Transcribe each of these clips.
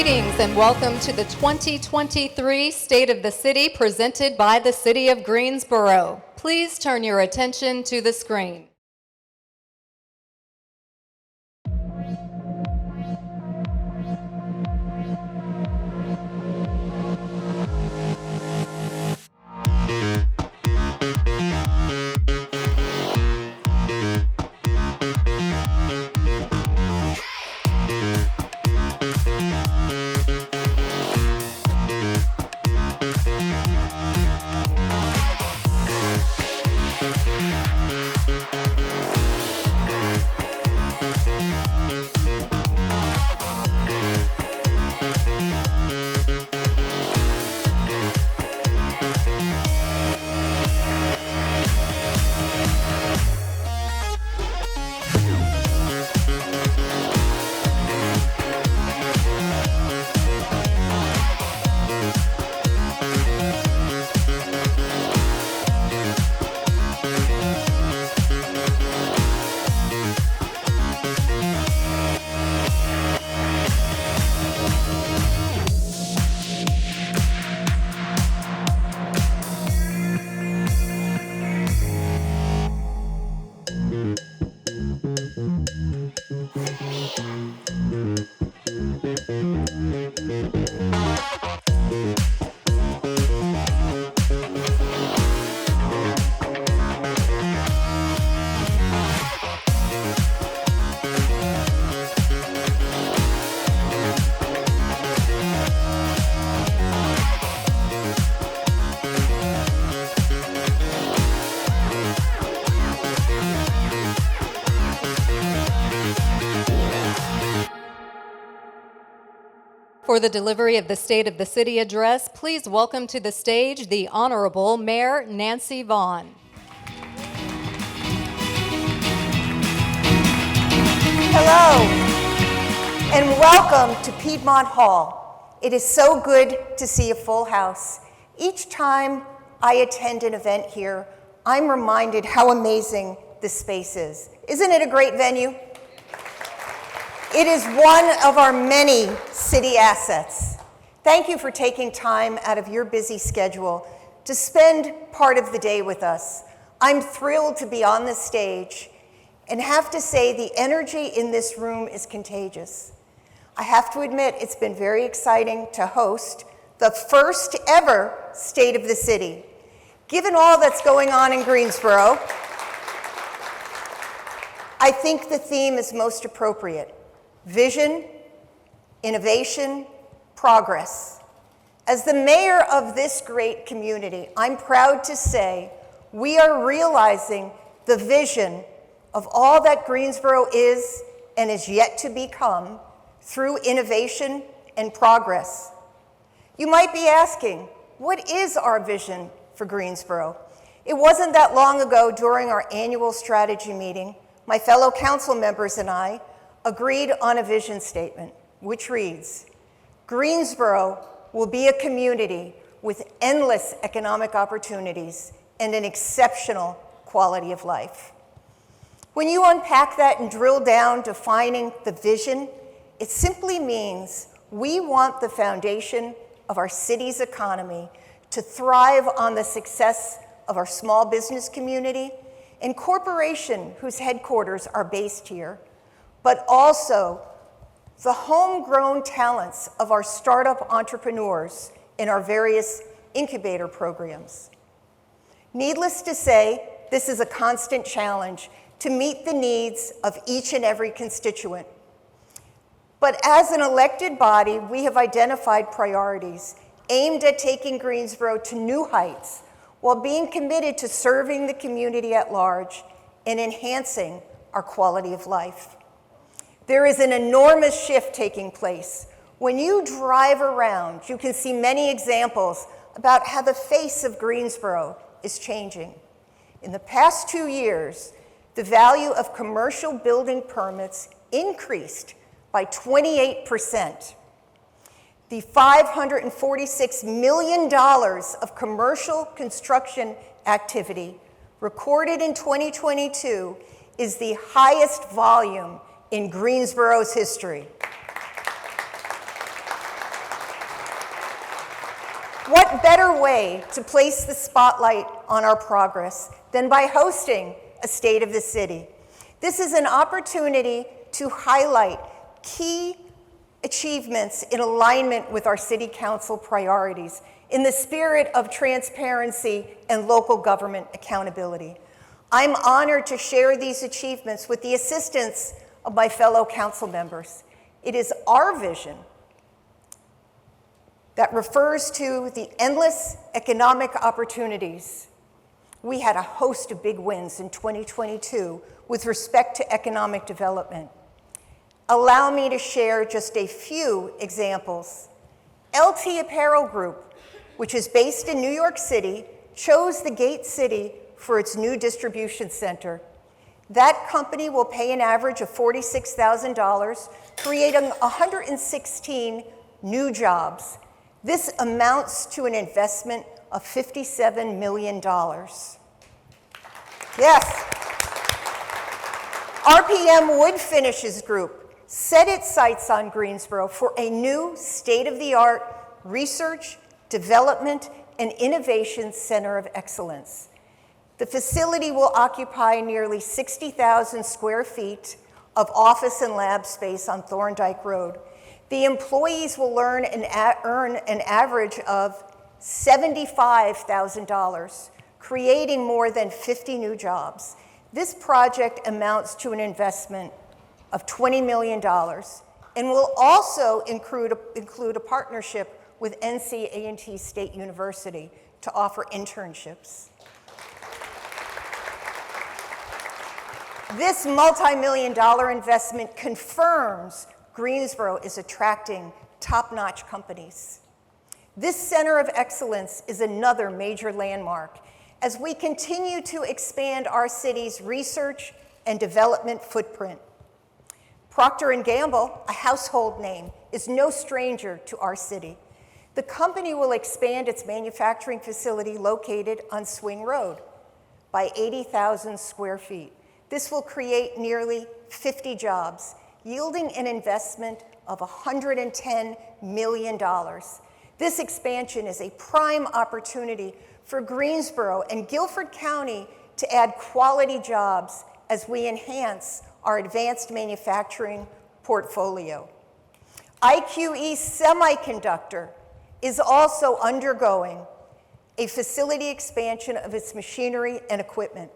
Greetings and welcome to the 2023 State of the City presented by the City of Greensboro. Please turn your attention to the screen. For the delivery of the State of the City address, please welcome to the stage the Honorable Mayor Nancy Vaughan. Hello, and welcome to Piedmont Hall. It is so good to see a full house. Each time I attend an event here, I'm reminded how amazing this space is. Isn't it a great venue? It is one of our many city assets. Thank you for taking time out of your busy schedule to spend part of the day with us. I'm thrilled to be on this stage and have to say the energy in this room is contagious. I have to admit it's been very exciting to host the first ever State of the City. Given all that's going on in Greensboro, I think the theme is most appropriate. Vision, innovation, progress. As the mayor of this great community, I'm proud to say we are realizing the vision of all that Greensboro is and is yet to become through innovation and progress. You might be asking, what is our vision for Greensboro? It wasn't that long ago during our annual strategy meeting, my fellow council members and I agreed on a vision statement, which reads, Greensboro will be a community with endless economic opportunities and an exceptional quality of life. When you unpack that and drill down defining the vision, it simply means we want the foundation of our city's economy to thrive on the success of our small business community and corporation whose headquarters are based here, but also the homegrown talents of our startup entrepreneurs in our various incubator programs. Needless to say, this is a constant challenge to meet the needs of each and every constituent. But as an elected body, we have identified priorities aimed at taking Greensboro to new heights while being committed to serving the community at large and enhancing our quality of life. There is an enormous shift taking place. When you drive around, you can see many examples about how the face of Greensboro is changing. In the past 2 years, the value of commercial building permits increased by 28%. The $546 million of commercial construction activity recorded in 2022 is the highest volume in Greensboro's history. What better way to place the spotlight on our progress than by hosting a State of the City? This is an opportunity to highlight key achievements in alignment with our City Council priorities in the spirit of transparency and local government accountability. I'm honored to share these achievements with the assistance of my fellow council members. It is our vision that refers to the endless economic opportunities. We had a host of big wins in 2022 with respect to economic development. Allow me to share just a few examples. LT Apparel Group, which is based in New York City, chose the Gate City for its new distribution center. That company will pay an average of $46,000, creating 116 new jobs. This amounts to an investment of $57 million. Yes. RPM Wood Finishes Group set its sights on Greensboro for a new state-of-the-art research, development, and innovation center of excellence. The facility will occupy nearly 60,000 square feet of office and lab space on Thorndike Road. The employees will earn an average of $75,000, creating more than 50 new jobs. This project amounts to an investment of $20 million and will also include a partnership with NC A&T State University to offer internships. This multi-million-dollar investment confirms Greensboro is attracting top-notch companies. This center of excellence is another major landmark as we continue to expand our city's research and development footprint. Procter & Gamble, a household name, is no stranger to our city. The company will expand its manufacturing facility located on Swing Road by 80,000 square feet. This will create nearly 50 jobs, yielding an investment of $110 million. This expansion is a prime opportunity for Greensboro and Guilford County to add quality jobs as we enhance our advanced manufacturing portfolio. IQE Semiconductor is also undergoing a facility expansion of its machinery and equipment.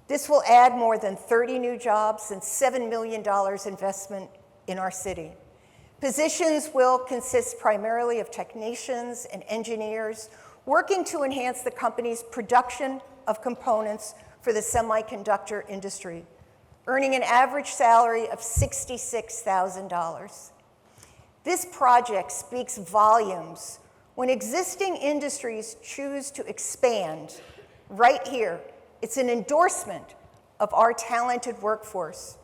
This will add more than 30 new jobs and $7 million investment in our city. Positions will consist primarily of technicians and engineers working to enhance the company's production of components for the semiconductor industry, earning an average salary of $66,000. This project speaks volumes when existing industries choose to expand right here. It's an endorsement of our talented workforce.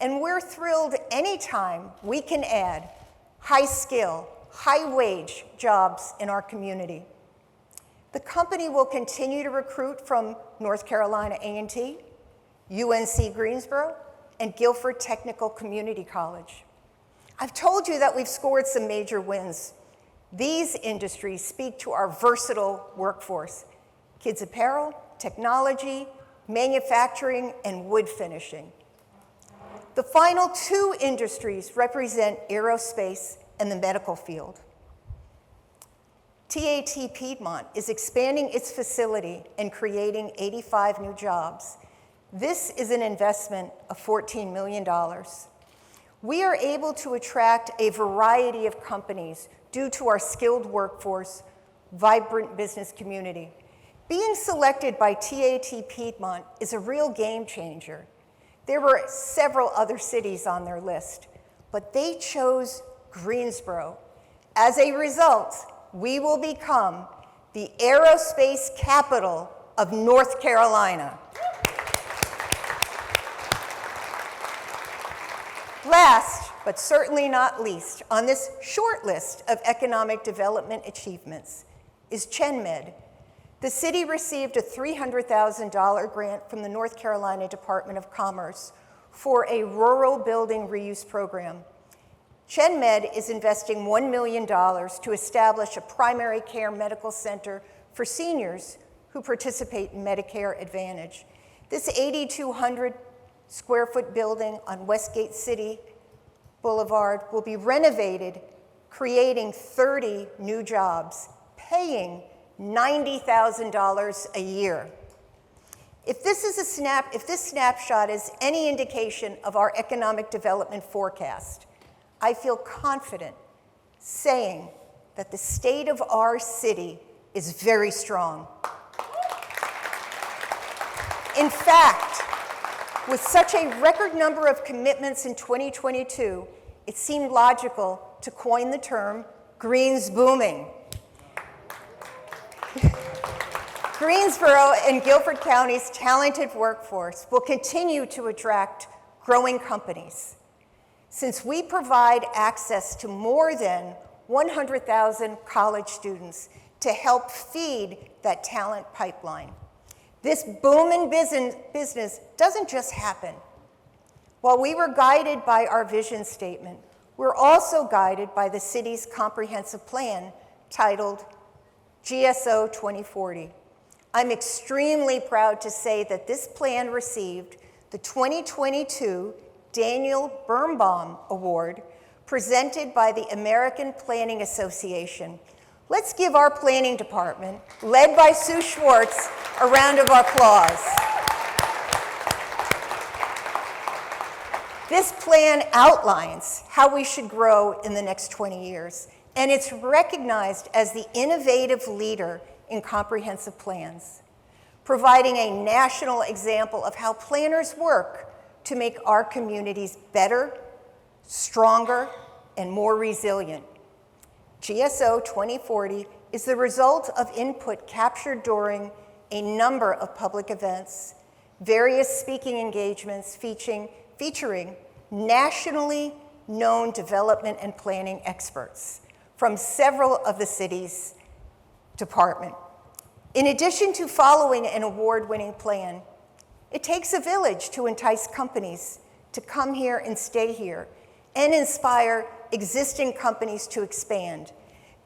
And we're thrilled anytime we can add high-skill, high-wage jobs in our community. The company will continue to recruit from North Carolina A&T, UNC Greensboro, and Guilford Technical Community College. I've told you that we've scored some major wins. These industries speak to our versatile workforce: kids apparel, technology, manufacturing, and wood finishing. The final two industries represent aerospace and the medical field. TAT Piedmont is expanding its facility and creating 85 new jobs. This is an investment of $14 million. We are able to attract a variety of companies due to our skilled workforce, vibrant business community. Being selected by TAT Piedmont is a real game changer. There were several other cities on their list, but they chose Greensboro. As a result, we will become the aerospace capital of North Carolina. Last, but certainly not least, on this short list of economic development achievements is ChenMed. The city received a $300,000 grant from the North Carolina Department of Commerce for a rural building reuse program. ChenMed is investing $1 million to establish a primary care medical center for seniors who participate in Medicare Advantage. This 8,200 square foot building on Westgate City Boulevard will be renovated, creating 30 new jobs, paying $90,000 a year. If this snapshot is any indication of our economic development forecast, I feel confident saying that the state of our city is very strong. In fact, with such a record number of commitments in 2022, it seemed logical to coin the term Greens booming. Greensboro and Guilford County's talented workforce will continue to attract growing companies, since we provide access to more than 100,000 college students to help feed that talent pipeline. This boom in business doesn't just happen. While we were guided by our vision statement, we're also guided by the city's comprehensive plan titled GSO 2040. I'm extremely proud to say that this plan received the 2022 Daniel Birnbaum Award presented by the American Planning Association. Let's give our planning department, led by Sue Schwartz, a round of applause. This plan outlines how we should grow in the next 20 years, and it's recognized as the innovative leader in comprehensive plans, providing a national example of how planners work to make our communities better, stronger, and more resilient. GSO 2040 is the result of input captured during a number of public events, various speaking engagements featuring nationally known development and planning experts from several of the city's department. In addition to following an award-winning plan, it takes a village to entice companies to come here and stay here and inspire existing companies to expand.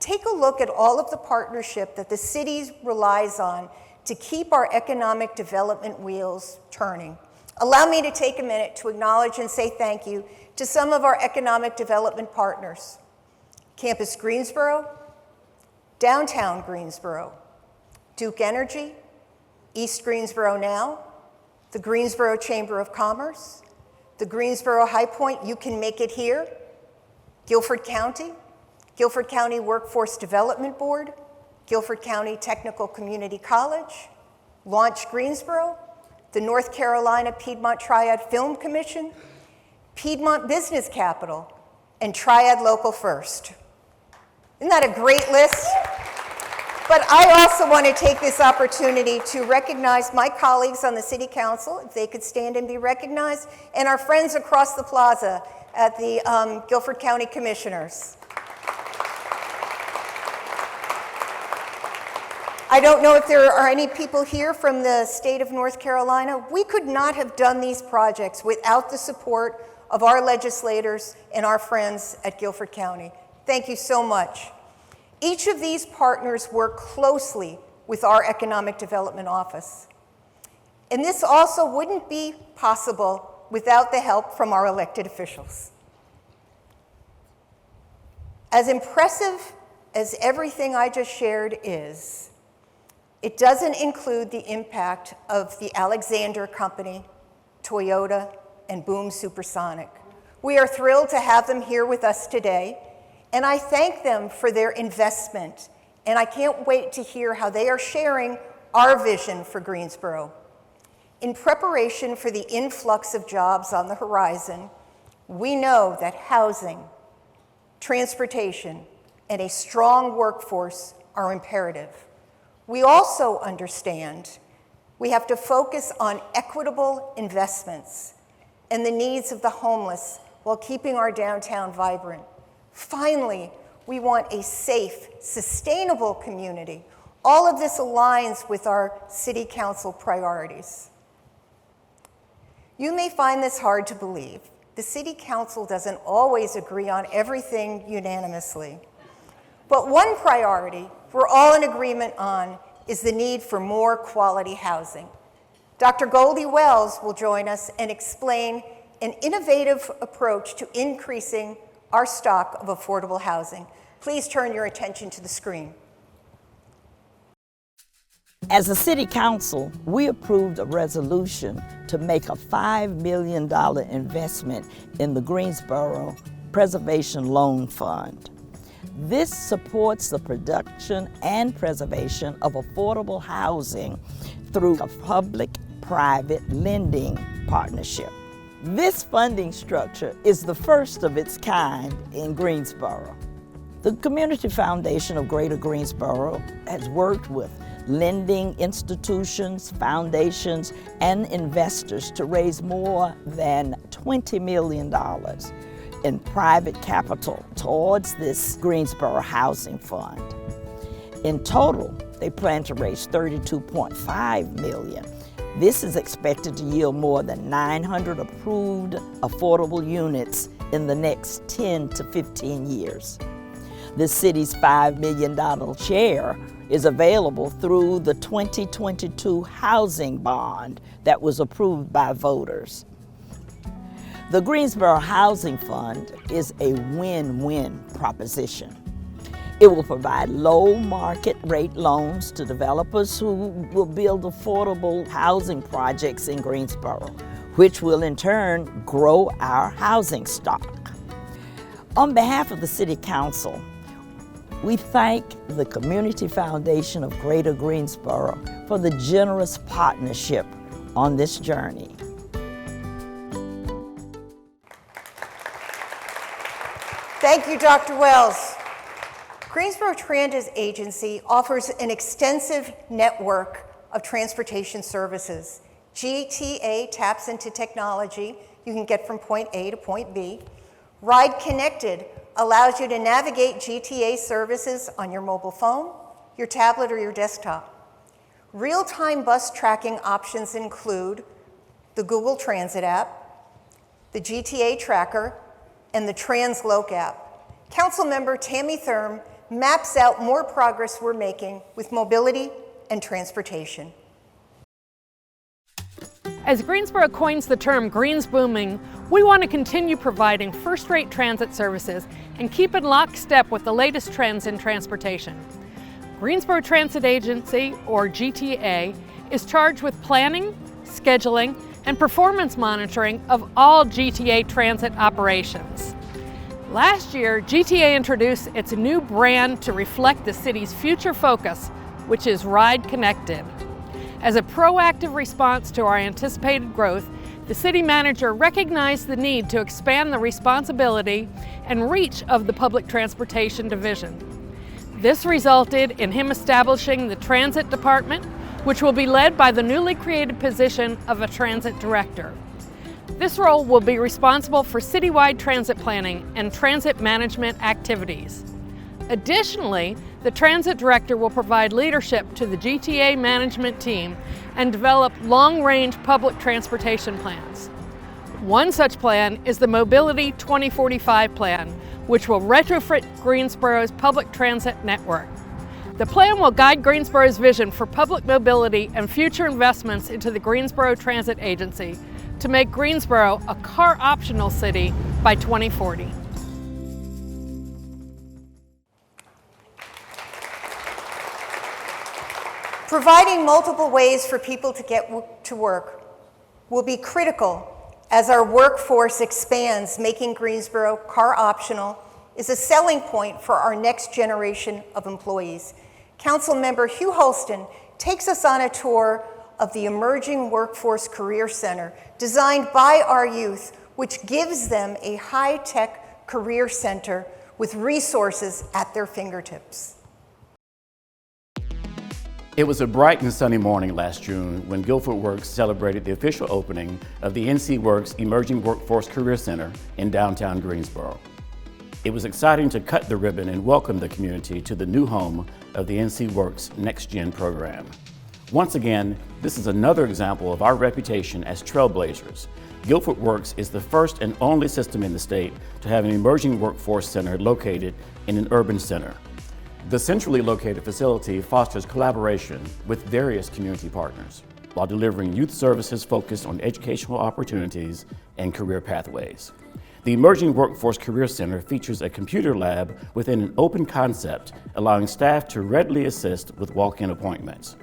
Take a look at all of the partnership that the city relies on to keep our economic development wheels turning. Allow me to take a minute to acknowledge and say thank you to some of our economic development partners: Campus Greensboro, Downtown Greensboro, Duke Energy, East Greensboro Now, the Greensboro Chamber of Commerce, the Greensboro High Point You Can Make It Here, Guilford County Workforce Development Board, Guilford County Technical Community College, Launch Greensboro, the North Carolina Piedmont Triad Film Commission, Piedmont Business Capital, and Triad Local First. Isn't that a great list? But I also want to take this opportunity to recognize my colleagues on the City Council, if they could stand and be recognized, and our friends across the plaza at the Guilford County Commissioners. I don't know if there are any people here from the state of North Carolina. We could not have done these projects without the support of our legislators and our friends at Guilford County. Thank you so much. Each of these partners work closely with our Economic Development Office. And this also wouldn't be possible without the help from our elected officials. As impressive as everything I just shared is, it doesn't include the impact of the Alexander Company, Toyota, and Boom Supersonic. We are thrilled to have them here with us today, and I thank them for their investment, and I can't wait to hear how they are sharing our vision for Greensboro. In preparation for the influx of jobs on the horizon, we know that housing, transportation, and a strong workforce are imperative. We also understand we have to focus on equitable investments and the needs of the homeless while keeping our downtown vibrant. Finally, we want a safe, sustainable community. All of this aligns with our City Council priorities. You may find this hard to believe, the City Council doesn't always agree on everything unanimously. But one priority we're all in agreement on is the need for more quality housing. Dr. Goldie Wells will join us and explain an innovative approach to increasing our stock of affordable housing. Please turn your attention to the screen. As a city council, we approved a resolution to make a $5 million investment in the Greensboro Preservation Loan Fund. This supports the production and preservation of affordable housing through a public-private lending partnership. This funding structure is the first of its kind in Greensboro. The Community Foundation of Greater Greensboro has worked with lending institutions, foundations, and investors to raise more than $20 million in private capital towards this Greensboro Housing Fund. In total, they plan to raise $32.5 million. This is expected to yield more than 900 approved affordable units in the next 10 to 15 years. The city's $5 million share is available through the 2022 housing bond that was approved by voters. The Greensboro Housing Fund is a win-win proposition. It will provide low market rate loans to developers who will build affordable housing projects in Greensboro, which will in turn grow our housing stock. On behalf of the City Council, we thank the Community Foundation of Greater Greensboro for the generous partnership on this journey. Thank you, Dr. Wells. Greensboro Transit Agency offers an extensive network of transportation services. GTA taps into technology you can get from point A to point B. Ride Connected allows you to navigate GTA services on your mobile phone, your tablet, or your desktop. Real-time bus tracking options include the Google Transit app, the GTA Tracker, and the TransLoc app. Councilmember Tammy Thurm maps out more progress we're making with mobility and transportation. As Greensboro coins the term Greens Booming, we want to continue providing first-rate transit services and keep in lockstep with the latest trends in transportation. Greensboro Transit Agency, or GTA, is charged with planning, scheduling, and performance monitoring of all GTA transit operations. Last year, GTA introduced its new brand to reflect the city's future focus, which is Ride Connected. As a proactive response to our anticipated growth, the city manager recognized the need to expand the responsibility and reach of the Public Transportation Division. This resulted in him establishing the Transit Department, which will be led by the newly created position of a Transit Director. This role will be responsible for citywide transit planning and transit management activities. Additionally, the Transit Director will provide leadership to the GTA management team and develop long-range public transportation plans. One such plan is the Mobility 2045 plan, which will retrofit Greensboro's public transit network. The plan will guide Greensboro's vision for public mobility and future investments into the Greensboro Transit Agency to make Greensboro a car-optional city by 2040. Providing multiple ways for people to get to work will be critical as our workforce expands. Making Greensboro car optional is a selling point for our next generation of employees. Councilmember Hugh Holston takes us on a tour of the Emerging Workforce Career Center designed by our youth, which gives them a high-tech career center with resources at their fingertips. It was a bright and sunny morning last June when Guilford Works celebrated the official opening of the NC Works Emerging Workforce Career Center in downtown Greensboro. It was exciting to cut the ribbon and welcome the community to the new home of the NC Works Next Gen program. Once again, this is another example of our reputation as trailblazers, Guilford Works is the first and only system in the state to have an emerging workforce center located in an urban center. The centrally located facility fosters collaboration with various community partners while delivering youth services focused on educational opportunities and career pathways. The Emerging Workforce Career Center features a computer lab within an open concept, allowing staff to readily assist with walk-in appointments.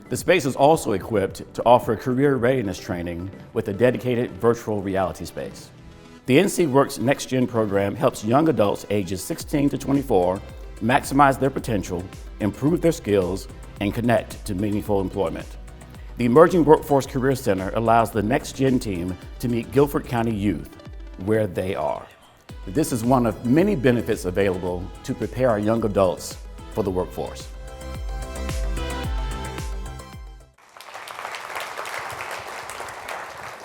The space is also equipped to offer career readiness training with a dedicated virtual reality space. The NC Works Next Gen program helps young adults ages 16 to 24 maximize their potential, improve their skills, and connect to meaningful employment. The Emerging Workforce Career Center allows the Next Gen team to meet Guilford County youth where they are. This is one of many benefits available to prepare our young adults for the workforce.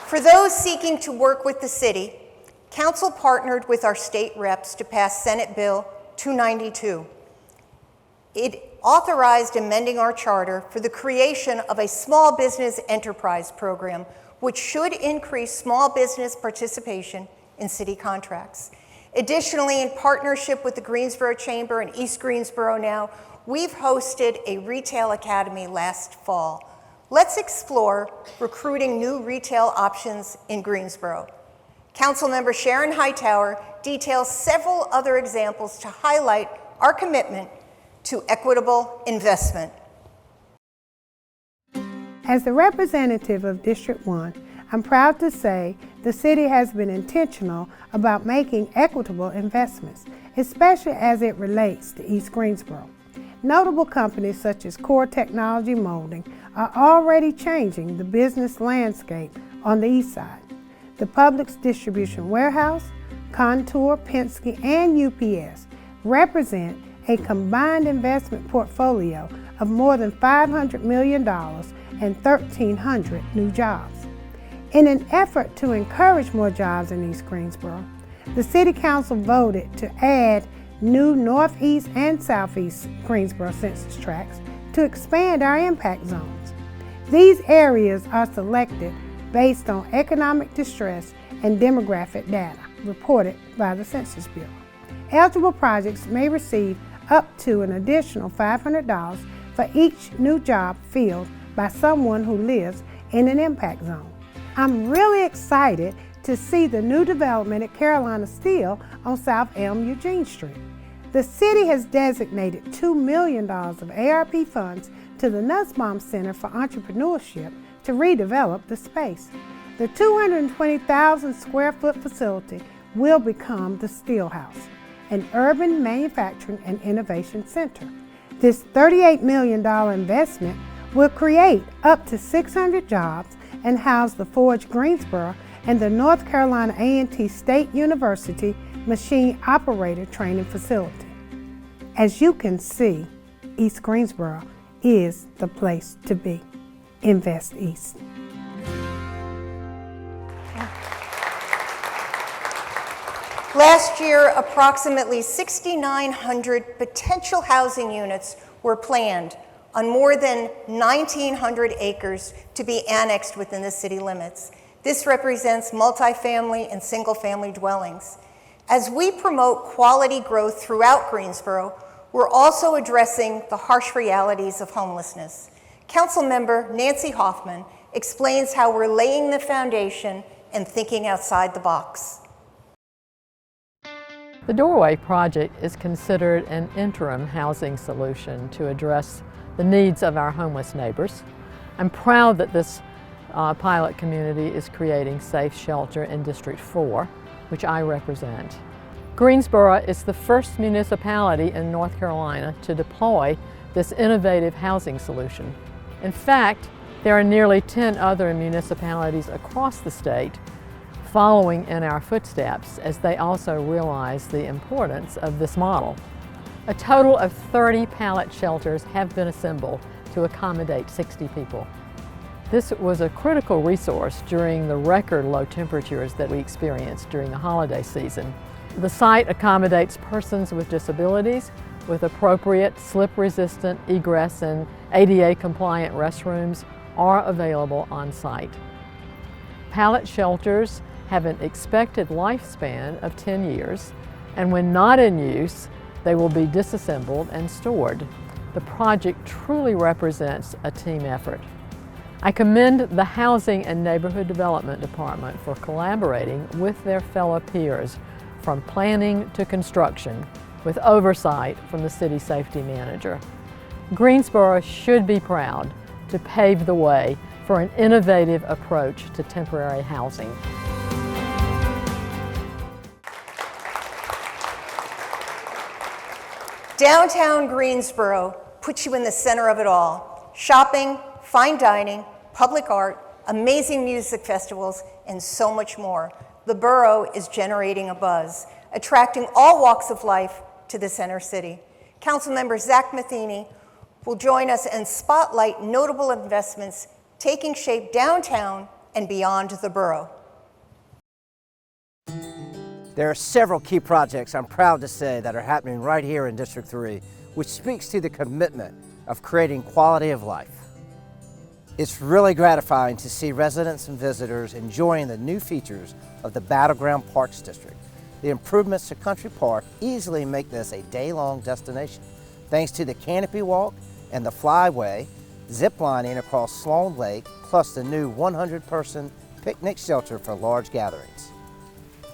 For those seeking to work with the city, Council partnered with our state reps to pass Senate Bill 292. It authorized amending our charter for the creation of a small business enterprise program, which should increase small business participation in city contracts. Additionally, in partnership with the Greensboro Chamber and East Greensboro Now, we've hosted a retail academy last fall. Let's explore recruiting new retail options in Greensboro. Councilmember Sharon Hightower details several other examples to highlight our commitment to equitable investment. As the representative of District 1, I'm proud to say the city has been intentional about making equitable investments, especially as it relates to East Greensboro. Notable companies such as Core Technology Molding are already changing the business landscape on the east side. The Publix Distribution Warehouse, Contour, Penske, and UPS represent a combined investment portfolio of more than $500 million and 1,300 new jobs. In an effort to encourage more jobs in East Greensboro, the City Council voted to add new Northeast and Southeast Greensboro census tracts to expand our impact zones. These areas are selected based on economic distress and demographic data reported by the Census Bureau. Eligible projects may receive up to an additional $500 for each new job filled by someone who lives in an impact zone. I'm really excited to see the new development at Carolina Steel on South Elm Eugene Street. The city has designated $2 million of ARP funds to the Nussbaum Center for Entrepreneurship to redevelop the space. The 220,000 square foot facility will become the Steel House, an urban manufacturing and innovation center. This $38 million investment will create up to 600 jobs and house the Forge Greensboro and the North Carolina A&T State University Machine Operator Training Facility. As you can see, East Greensboro is the place to be. Invest East. Last year, approximately 6,900 potential housing units were planned on more than 1,900 acres to be annexed within the city limits. This represents multifamily and single-family dwellings. As we promote quality growth throughout Greensboro, we're also addressing the harsh realities of homelessness. Councilmember Nancy Hoffman explains how we're laying the foundation and thinking outside the box. The Doorway project is considered an interim housing solution to address the needs of our homeless neighbors. I'm proud that this pilot community is creating safe shelter in District 4, which I represent. Greensboro is the first municipality in North Carolina to deploy this innovative housing solution. In fact, there are nearly 10 other municipalities across the state following in our footsteps as they also realize the importance of this model. A total of 30 pallet shelters have been assembled to accommodate 60 people. This was a critical resource during the record low temperatures that we experienced during the holiday season. The site accommodates persons with disabilities with appropriate slip-resistant egress and ADA-compliant restrooms are available on site. Pallet shelters have an expected lifespan of 10 years, and when not in use, they will be disassembled and stored. The project truly represents a team effort. I commend the Housing and Neighborhood Development Department for collaborating with their fellow peers from planning to construction with oversight from the City Safety Manager. Greensboro should be proud to pave the way for an innovative approach to temporary housing. Downtown Greensboro puts you in the center of it all. Shopping, fine dining, public art, amazing music festivals, and so much more. The borough is generating a buzz, attracting all walks of life to the center city. Councilmember Zach Matheny will join us and spotlight notable investments taking shape downtown and beyond the borough. There are several key projects I'm proud to say that are happening right here in District 3, which speaks to the commitment of creating quality of life. It's really gratifying to see residents and visitors enjoying the new features of the Battleground Parks District. The improvements to Country Park easily make this a day-long destination, thanks to the Canopy Walk and the Flyway, zip lining across Sloan Lake, plus the new 100-person picnic shelter for large gatherings.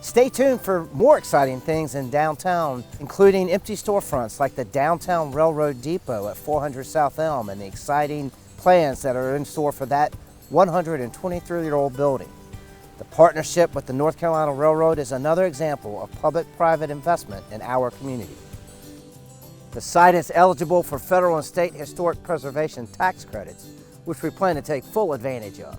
Stay tuned for more exciting things in downtown, including empty storefronts like the Downtown Railroad Depot at 400 South Elm and the exciting plans that are in store for that 123-year-old building. The partnership with the North Carolina Railroad is another example of public-private investment in our community. The site is eligible for federal and state historic preservation tax credits, which we plan to take full advantage of.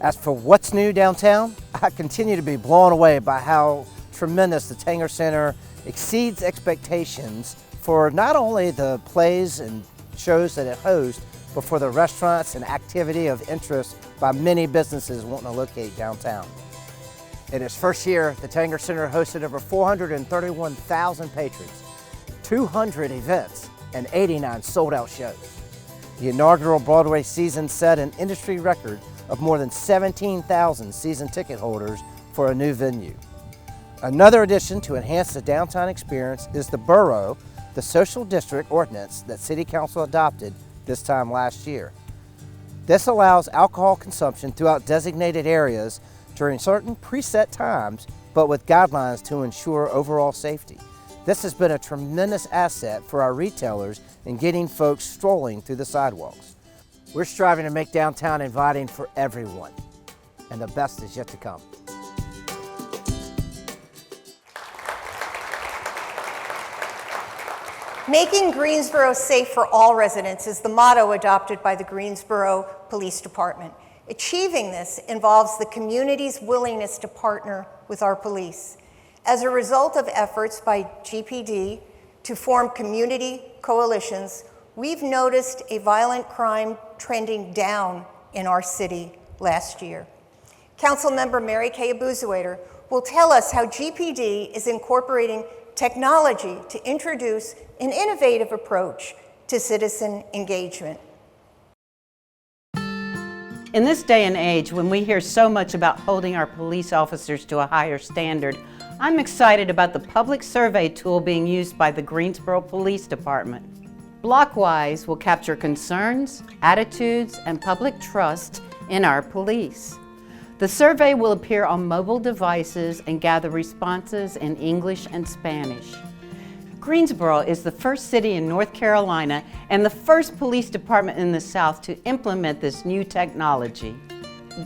As for what's new downtown, I continue to be blown away by how tremendous the Tanger Center exceeds expectations for not only the plays and shows that it hosts, but for the restaurants and activity of interest by many businesses wanting to locate downtown. In its first year, the Tanger Center hosted over 431,000 patrons, 200 events, and 89 sold-out shows. The inaugural Broadway season set an industry record of more than 17,000 season ticket holders for a new venue. Another addition to enhance the downtown experience is the Borough, the social district ordinance that City Council adopted this time last year. This allows alcohol consumption throughout designated areas during certain preset times, but with guidelines to ensure overall safety. This has been a tremendous asset for our retailers in getting folks strolling through the sidewalks. We're striving to make downtown inviting for everyone, and the best is yet to come. Making Greensboro safe for all residents is the motto adopted by the Greensboro Police Department. Achieving this involves the community's willingness to partner with our police. As a result of efforts by GPD to form community coalitions, we've noticed a violent crime trending down in our city last year. Councilmember Mary Kay Abuzuader will tell us how GPD is incorporating technology to introduce an innovative approach to citizen engagement. In this day and age, when we hear so much about holding our police officers to a higher standard, I'm excited about the public survey tool being used by the Greensboro Police Department. Blockwise will capture concerns, attitudes, and public trust in our police. The survey will appear on mobile devices and gather responses in English and Spanish. Greensboro is the first city in North Carolina and the first police department in the South to implement this new technology.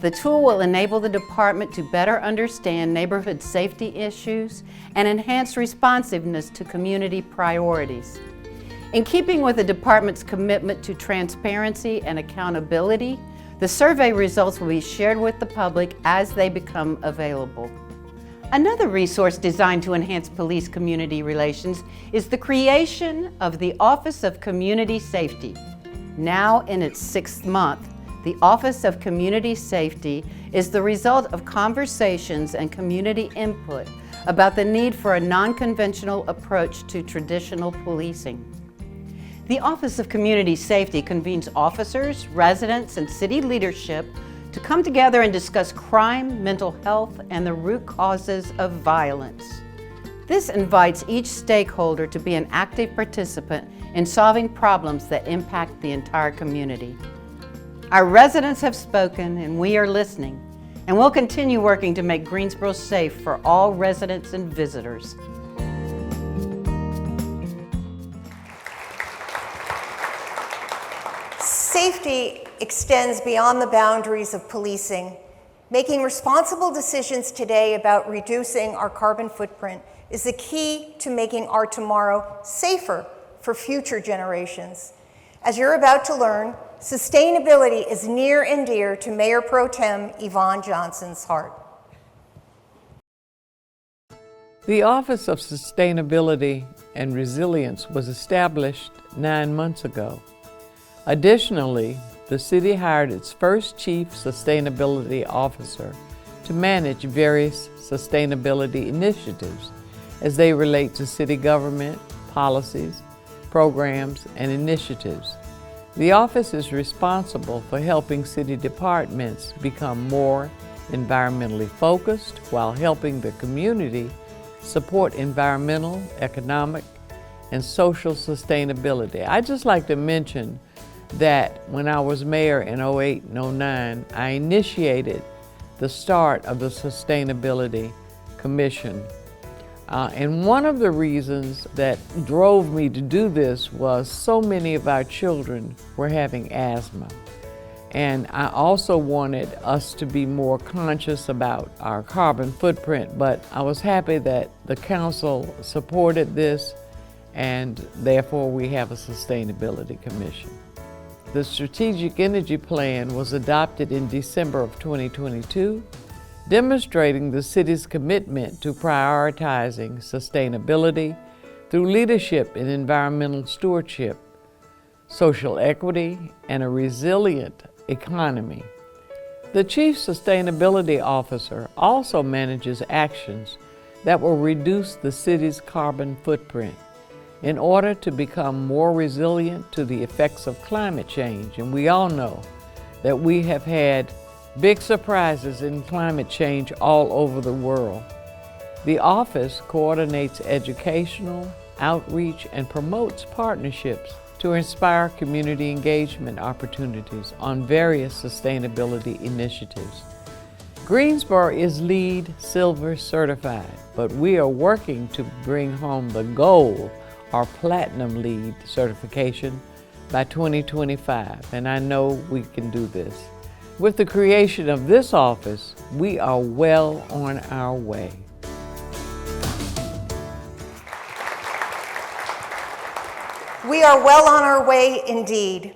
The tool will enable the department to better understand neighborhood safety issues and enhance responsiveness to community priorities. In keeping with the department's commitment to transparency and accountability, the survey results will be shared with the public as they become available. Another resource designed to enhance police-community relations is the creation of the Office of Community Safety. Now in its 6th month, the Office of Community Safety is the result of conversations and community input about the need for a non-conventional approach to traditional policing. The Office of Community Safety convenes officers, residents, and city leadership to come together and discuss crime, mental health, and the root causes of violence. This invites each stakeholder to be an active participant in solving problems that impact the entire community. Our residents have spoken and we are listening, and we'll continue working to make Greensboro safe for all residents and visitors. Safety extends beyond the boundaries of policing. Making responsible decisions today about reducing our carbon footprint is the key to making our tomorrow safer for future generations. As you're about to learn, sustainability is near and dear to Mayor Pro Tem Yvonne Johnson's heart. The Office of Sustainability and Resilience was established 9 months ago. Additionally, the city hired its first Chief Sustainability Officer to manage various sustainability initiatives as they relate to city government, policies, programs, and initiatives. The office is responsible for helping city departments become more environmentally focused while helping the community support environmental, economic, and social sustainability. I'd just like to mention that when I was mayor in 08 and 09, I initiated the start of the Sustainability Commission. And one of the reasons that drove me to do this was so many of our children were having asthma. And I also wanted us to be more conscious about our carbon footprint, but I was happy that the council supported this, and therefore we have a Sustainability Commission. The Strategic Energy Plan was adopted in December of 2022, demonstrating the city's commitment to prioritizing sustainability through leadership in environmental stewardship, social equity, and a resilient economy. The Chief Sustainability Officer also manages actions that will reduce the city's carbon footprint in order to become more resilient to the effects of climate change. And we all know that we have had big surprises in climate change all over the world. The office coordinates educational, outreach, and promotes partnerships to inspire community engagement opportunities on various sustainability initiatives. Greensboro is LEED Silver certified, but we are working to bring home the gold or Platinum LEED certification by 2025, and I know we can do this. With the creation of this office, we are well on our way. We are well on our way indeed.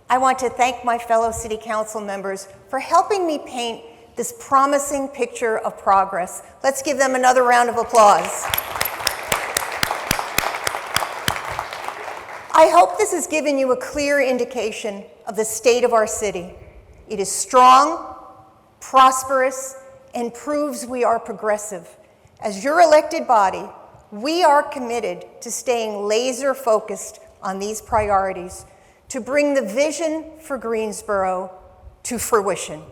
I want to thank my fellow City Council members for helping me paint this promising picture of progress. Let's give them another round of applause. I hope this has given you a clear indication of the state of our city. It is strong, prosperous, and proves we are progressive. As your elected body, we are committed to staying laser focused on these priorities to bring the vision for Greensboro to fruition.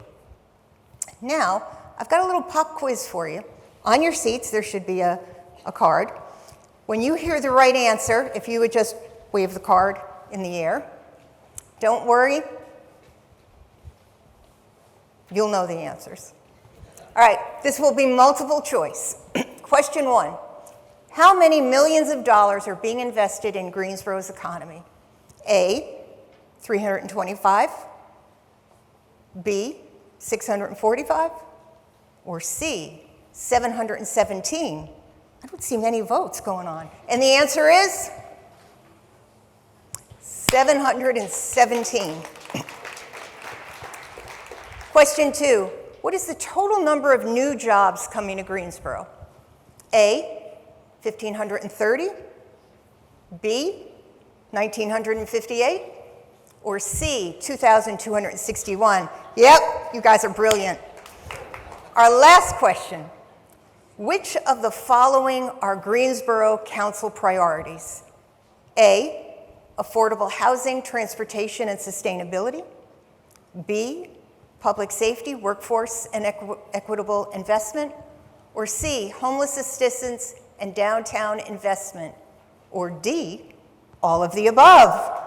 Now, I've got a little pop quiz for you. On your seats, there should be a card. When you hear the right answer, if you would just wave the card in the air. Don't worry, you'll know the answers. All right, this will be multiple choice. Question 1, how many millions of dollars are being invested in Greensboro's economy? A, 325, B, 645, or C, 717? I don't see many votes going on. And the answer is 717. Question 2, what is the total number of new jobs coming to Greensboro? A, 1,530, B, 1,958, or C, 2,261? Yep, you guys are brilliant. Our last question, which of the following are Greensboro Council priorities? A, affordable housing, transportation, and sustainability. B, public safety, workforce, and equitable investment? Or C, homeless assistance and downtown investment? Or D, all of the above?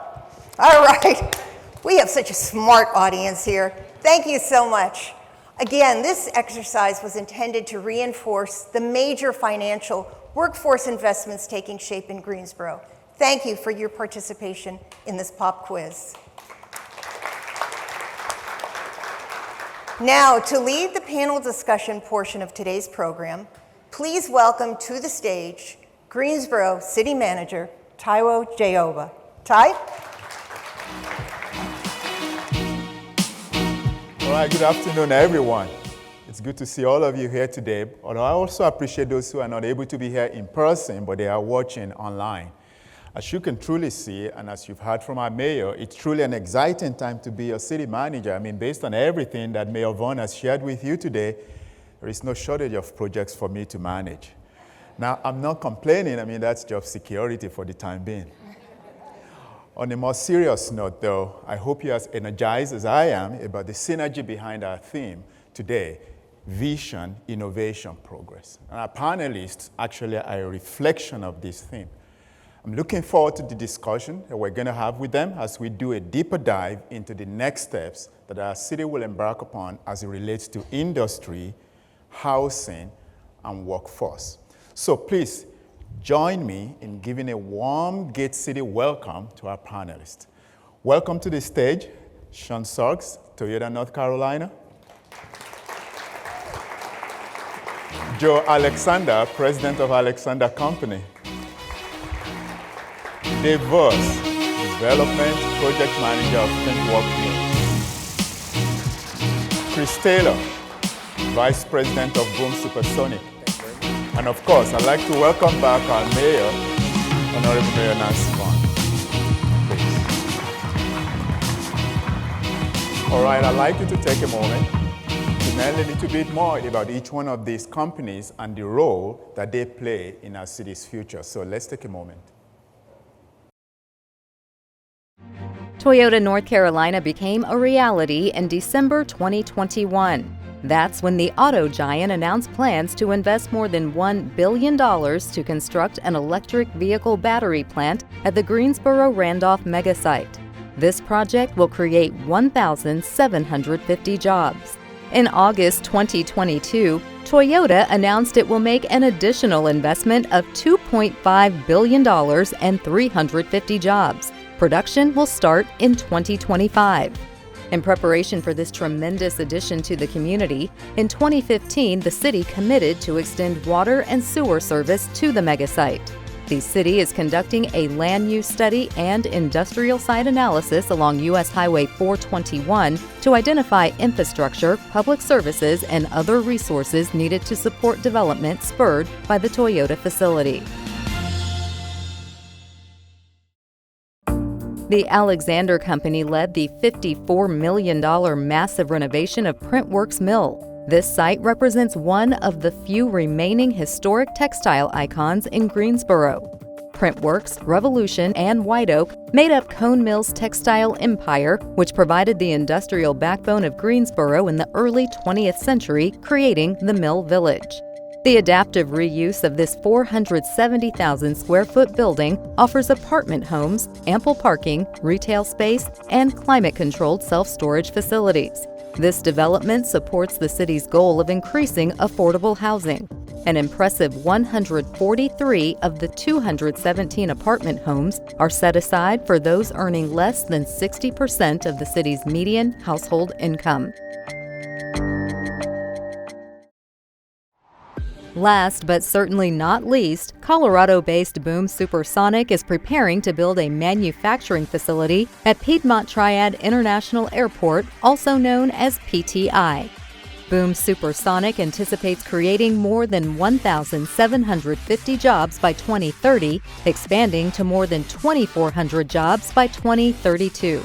All right, we have such a smart audience here. Thank you so much. Again, this exercise was intended to reinforce the major financial workforce investments taking shape in Greensboro. Thank you for your participation in this pop quiz. Now, to lead the panel discussion portion of today's program, please welcome to the stage Greensboro City Manager Taiwo Jaiyeoba. Tai? All right, good afternoon, everyone. It's good to see all of you here today, although I also appreciate those who are not able to be here in person, but they are watching online. As you can truly see, and as you've heard from our mayor, it's truly an exciting time to be a city manager. I mean, based on everything that Mayor Vaughan has shared with you today, there is no shortage of projects for me to manage. Now, I'm not complaining. I mean, that's job security for the time being. On a more serious note, though, I hope you're as energized as I am about the synergy behind our theme today, vision, innovation, progress. And our panelists actually are a reflection of this theme. I'm looking forward to the discussion that we're going to have with them as we do a deeper dive into the next steps that our city will embark upon as it relates to industry, housing, and workforce. So please join me in giving a warm Gate City welcome to our panelists. Welcome to the stage, Sean Suggs, Toyota, North Carolina. Joe Alexander, President of Alexander Company. Dave Voss, Development Project Manager of Printworks. Chris Taylor, Vice President of Boom Supersonic. And of course, I'd like to welcome back our Mayor, Honorable Mayor Nancy Vaughan. All right, I'd like you to take a moment to learn a little bit more about each one of these companies and the role that they play in our city's future. So let's take a moment. Toyota North Carolina became a reality in December 2021. That's when the auto giant announced plans to invest more than $1 billion to construct an electric vehicle battery plant at the Greensboro Randolph megasite. This project will create 1,750 jobs. In August 2022, Toyota announced it will make an additional investment of $2.5 billion and 350 jobs. Production will start in 2025. In preparation for this tremendous addition to the community, in 2015, the city committed to extend water and sewer service to the megasite. The city is conducting a land use study and industrial site analysis along U.S. Highway 421 to identify infrastructure, public services, and other resources needed to support development spurred by the Toyota facility. The Alexander Company led the $54 million massive renovation of Printworks Mill. This site represents one of the few remaining historic textile icons in Greensboro. Printworks, Revolution, and White Oak made up Cone Mill's textile empire, which provided the industrial backbone of Greensboro in the early 20th century, creating the Mill Village. The adaptive reuse of this 470,000 square foot building offers apartment homes, ample parking, retail space, and climate-controlled self-storage facilities. This development supports the city's goal of increasing affordable housing. An impressive 143 of the 217 apartment homes are set aside for those earning less than 60% of the city's median household income. Last but certainly not least, Colorado-based Boom Supersonic is preparing to build a manufacturing facility at Piedmont Triad International Airport, also known as PTI. Boom Supersonic anticipates creating more than 1,750 jobs by 2030, expanding to more than 2,400 jobs by 2032.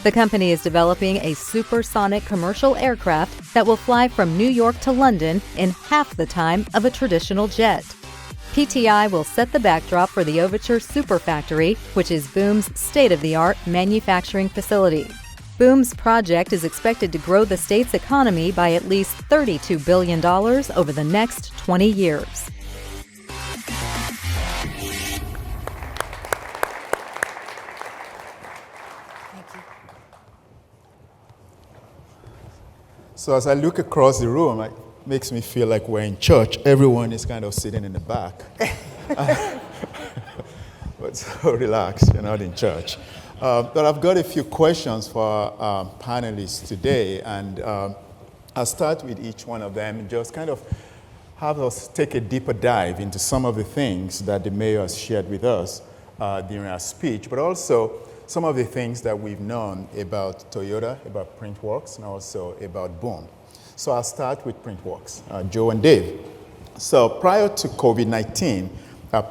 The company is developing a supersonic commercial aircraft that will fly from New York to London in half the time of a traditional jet. PTI will set the backdrop for the Overture Super Factory, which is Boom's state-of-the-art manufacturing facility. Boom's project is expected to grow the state's economy by at least $32 billion over the next 20 years. So as I look across the room, it makes me feel like we're in church. Everyone is kind of sitting in the back. But so relax, you're not in church. But I've got a few questions for our panelists today, and I'll start with each one of them and just kind of have us take a deeper dive into some of the things that the mayor has shared with us during our speech, but also some of the things that we've known about Toyota, about Printworks, and also about Boom. So I'll start with Printworks, Joe and Dave. So prior to COVID-19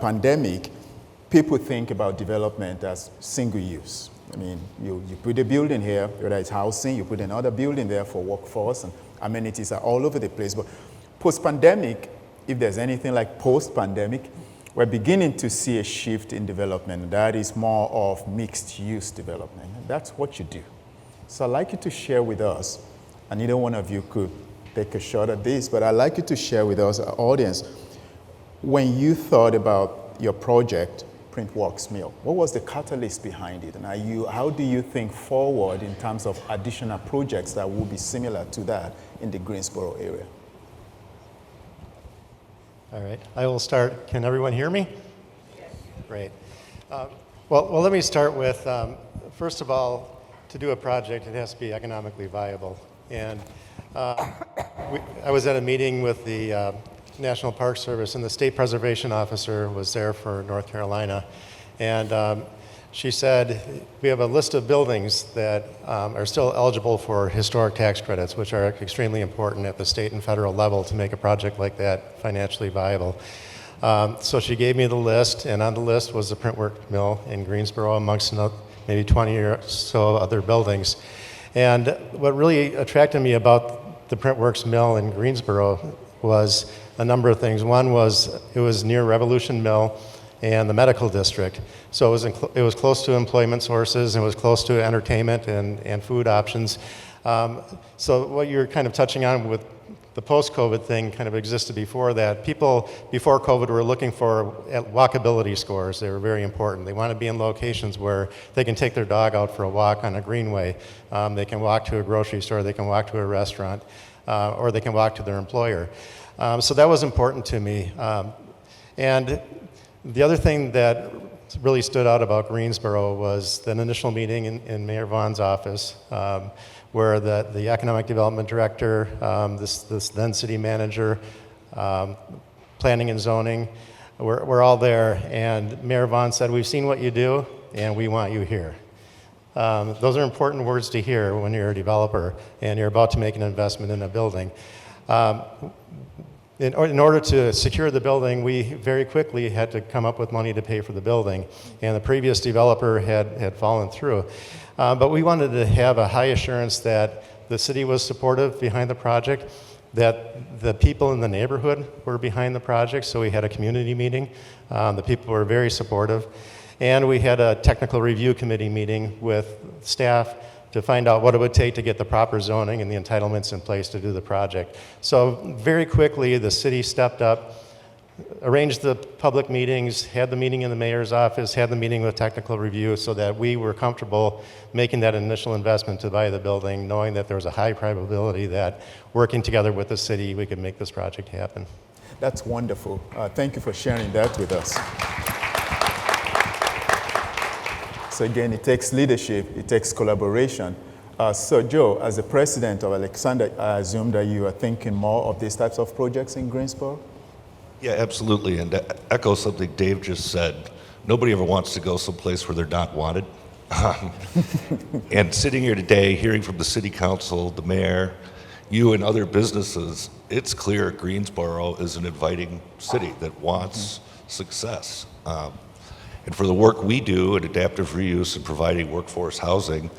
pandemic, people think about development as single use. I mean, you put a building here, whether it's housing, you put another building there for workforce, and amenities are all over the place. But post-pandemic, if there's anything like post-pandemic, we're beginning to see a shift in development. That is more of mixed-use development. And that's what you do. So I'd like you to share with us, and either one of you could take a shot at this, but I'd like you to share with us, our audience, when you thought about your project, Printworks Mill, what was the catalyst behind it? And how do you think forward in terms of additional projects that will be similar to that in the Greensboro area? All right, I will start. Can everyone hear me? Yes. Great. Well, let me start with, first of all, to do a project, it has to be economically viable. And I was at a meeting with the National Park Service, and the State Preservation Officer was there for North Carolina. And she said, we have a list of buildings that are still eligible for historic tax credits, which are extremely important at the state and federal level to make a project like that financially viable. So she gave me the list, and on the list was the Printworks Mill in Greensboro, amongst maybe 20 or so other buildings. And what really attracted me about the Printworks Mill in Greensboro was a number of things. One was it was near Revolution Mill and the medical district. So it was close to employment sources, and it was close to entertainment and food options. So what you're kind of touching on with the post-COVID thing kind of existed before that. People before COVID were looking for walkability scores. They were very important. They want to be in locations where they can take their dog out for a walk on a greenway. They can walk to a grocery store, they can walk to a restaurant, or they can walk to their employer. So that was important to me. And the other thing that really stood out about Greensboro was the initial meeting in Mayor Vaughan's office, where the economic development director, this then city manager, planning and zoning, we're all there. And Mayor Vaughan said, we've seen what you do, and we want you here. Those are important words to hear when you're a developer and you're about to make an investment in a building. In order to secure the building, we very quickly had to come up with money to pay for the building, and the previous developer had fallen through. But we wanted to have a high assurance that the city was supportive behind the project, that the people in the neighborhood were behind the project, so we had a community meeting. The people were very supportive. And we had a technical review committee meeting with staff to find out what it would take to get the proper zoning and the entitlements in place to do the project. So very quickly, the city stepped up, arranged the public meetings, had the meeting in the mayor's office, had the meeting with technical review so that we were comfortable making that initial investment to buy the building, knowing that there was a high probability that working together with the city, we could make this project happen. That's wonderful. Thank you for sharing that with us. So again, it takes leadership, it takes collaboration. So Joe, as the president of Alexander, I assume that you are thinking more of these types of projects in Greensboro? Yeah, absolutely. And to echo something Dave just said, nobody ever wants to go someplace where they're not wanted. And sitting here today, hearing from the city council, the mayor, you and other businesses, it's clear Greensboro is an inviting city that wants success. And for the work we do in adaptive reuse and providing workforce housing,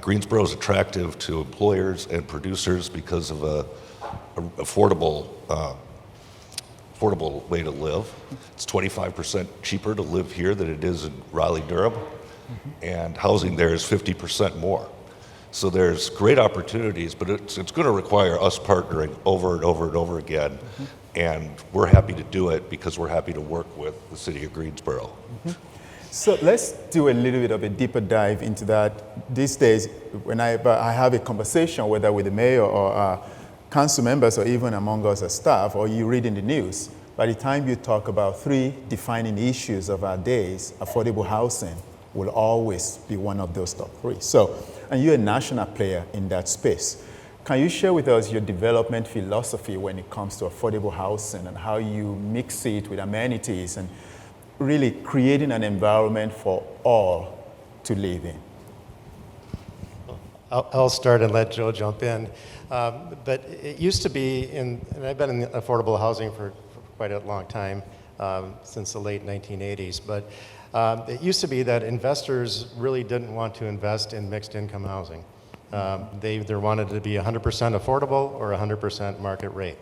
Greensboro is attractive to employers and producers because of a affordable way to live. It's 25% cheaper to live here than it is in Raleigh-Durham, and housing there is 50% more. So there's great opportunities, but it's going to require us partnering over and over and over again. And we're happy to do it because we're happy to work with the city of Greensboro. So let's do a little bit of a deeper dive into that. These days, when I have a conversation, whether with the mayor or council members or even among us as staff, or you read in the news, by the time you talk about three defining issues of our days, affordable housing will always be one of those top three. So, and you're a national player in that space. Can you share with us your development philosophy when it comes to affordable housing and how you mix it with amenities and really creating an environment for all to live in? I'll start and let Joe jump in. But it used to be, and I've been in affordable housing for quite a long time, since the late 1980s, but it used to be that investors really didn't want to invest in mixed income housing. They either wanted to be 100% affordable or 100% market rate.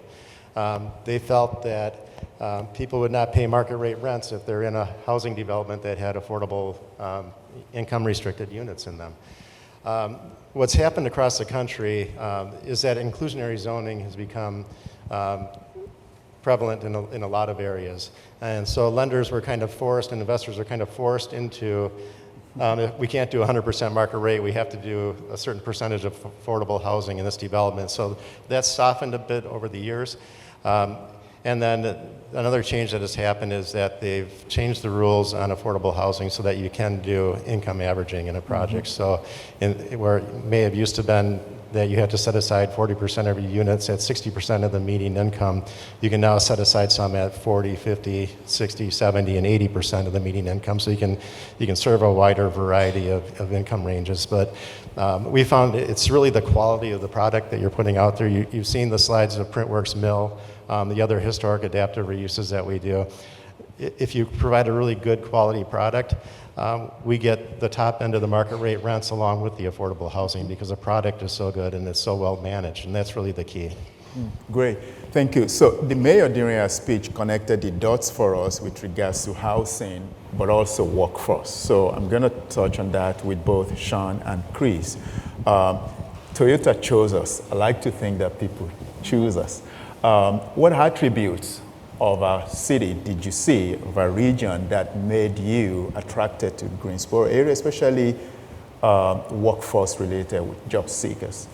They felt that people would not pay market rate rents if they're in a housing development that had affordable income restricted units in them. What's happened across the country is that inclusionary zoning has become prevalent in a lot of areas. And so lenders were kind of forced and investors are kind of forced into, if we can't do 100% market rate, we have to do a certain percentage of affordable housing in this development. So that's softened a bit over the years. And then another change that has happened is that they've changed the rules on affordable housing so that you can do income averaging in a project. So where it may have used to been that you had to set aside 40% of your units at 60% of the median income, you can now set aside some at 40, 50, 60, 70, and 80% of the median income. So you can serve a wider variety of income ranges. But we found it's really the quality of the product that you're putting out there. You've seen the slides of Printworks Mill, the other historic adaptive reuses that we do. If you provide a really good quality product, we get the top end of the market rate rents along with the affordable housing because the product is so good and it's so well managed, and that's really the key. Great, thank you. So the mayor during her speech connected the dots for us with regards to housing, but also workforce. So I'm going to touch on that with both Sean and Chris. Toyota chose us. I like to think that people choose us. What attributes of our city did you see, of our region, that made you attracted to the Greensboro area, especially workforce related with job seekers?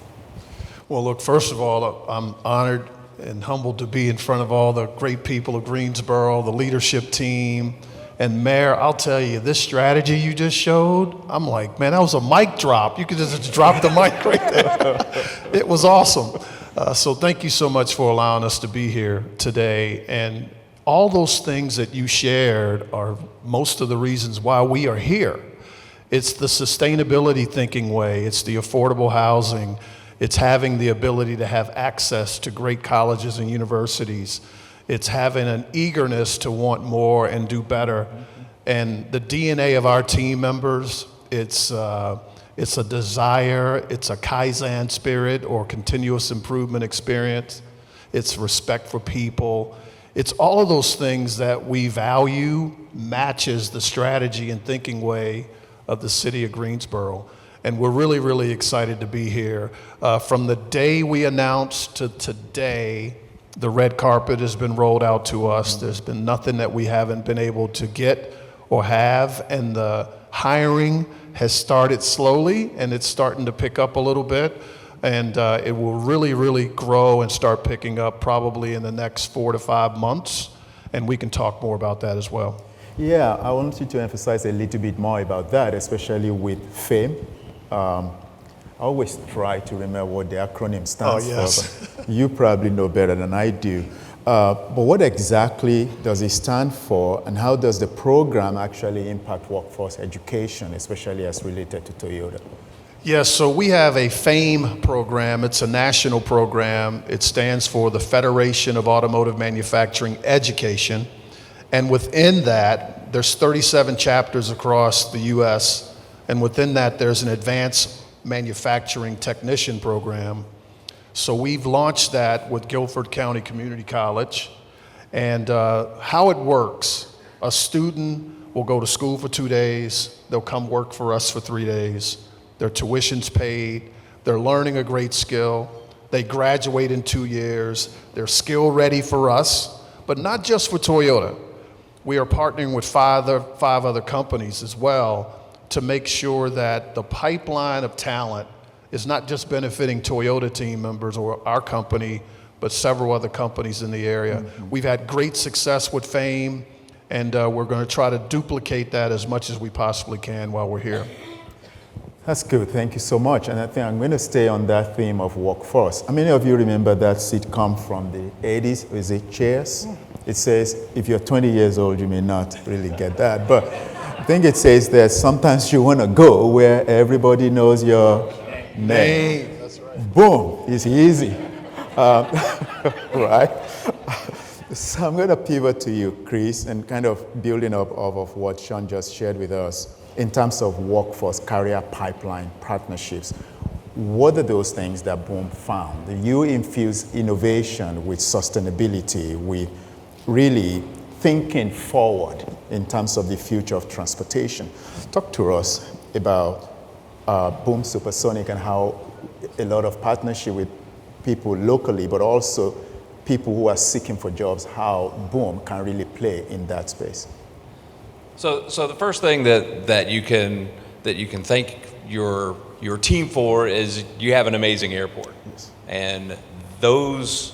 Well, look, first of all, I'm honored and humbled to be in front of all the great people of Greensboro, the leadership team. And Mayor, I'll tell you, this strategy you just showed, I'm like, man, that was a mic drop. You could just drop the mic right there. It was awesome. So thank you so much for allowing us to be here today. And all those things that you shared are most of the reasons why we are here. It's the sustainability thinking way. It's the affordable housing. It's having the ability to have access to great colleges and universities. It's having an eagerness to want more and do better. And the DNA of our team members, it's a desire, it's a Kaizen spirit or continuous improvement experience. It's respect for people. It's all of those things that we value matches the strategy and thinking way of the city of Greensboro. And we're really, really excited to be here. From the day we announced to today, the red carpet has been rolled out to us. There's been nothing that we haven't been able to get or have, and the hiring has started slowly, and it's starting to pick up a little bit, and it will really, really grow and start picking up probably in the next 4 to 5 months, and we can talk more about that as well. Yeah, I want you to emphasize a little bit more about that, especially with FAME. I always try to remember what the acronym stands for, but you probably know better than I do. But what exactly does it stand for, and how does the program actually impact workforce education, especially as related to Toyota? Yes, so we have a FAME program. It's a national program. It stands for the Federation of Automotive Manufacturing Education. And within that, there's 37 chapters across the U.S., and within that, there's an advanced manufacturing technician program. So we've launched that with Guilford County Community College. And how it works, a student will go to school for 2 days, they'll come work for us for 3 days, their tuition's paid, They're learning a great skill. They graduate in 2 years. They're skill ready for us, but not just for Toyota. We are partnering with five other companies as well to make sure that the pipeline of talent is not just benefiting Toyota team members or our company, but several other companies in the area. We've had great success with FAME, and we're going to try to duplicate that as much as we possibly can while we're here. That's good. Thank you so much. And I think I'm going to stay on that theme of workforce. How many of you remember that sitcom from the 80s? Is it Cheers? It says, if you're 20 years old, you may not really get that. But I think it says that sometimes you want to go where everybody knows your name. That's right. Boom. It's easy. Right? So I'm going to pivot to you, Chris, and kind of building up of what Sean just shared with us in terms of workforce, career pipeline, partnerships. What are those things that Boom found? You infuse innovation with sustainability, with really thinking forward in terms of the future of transportation. Talk to us about Boom Supersonic and how a lot of partnership with people locally, but also people who are seeking for jobs, how Boom can really play in that space. So the first thing that you can thank your team for is you have an amazing airport. Yes. And those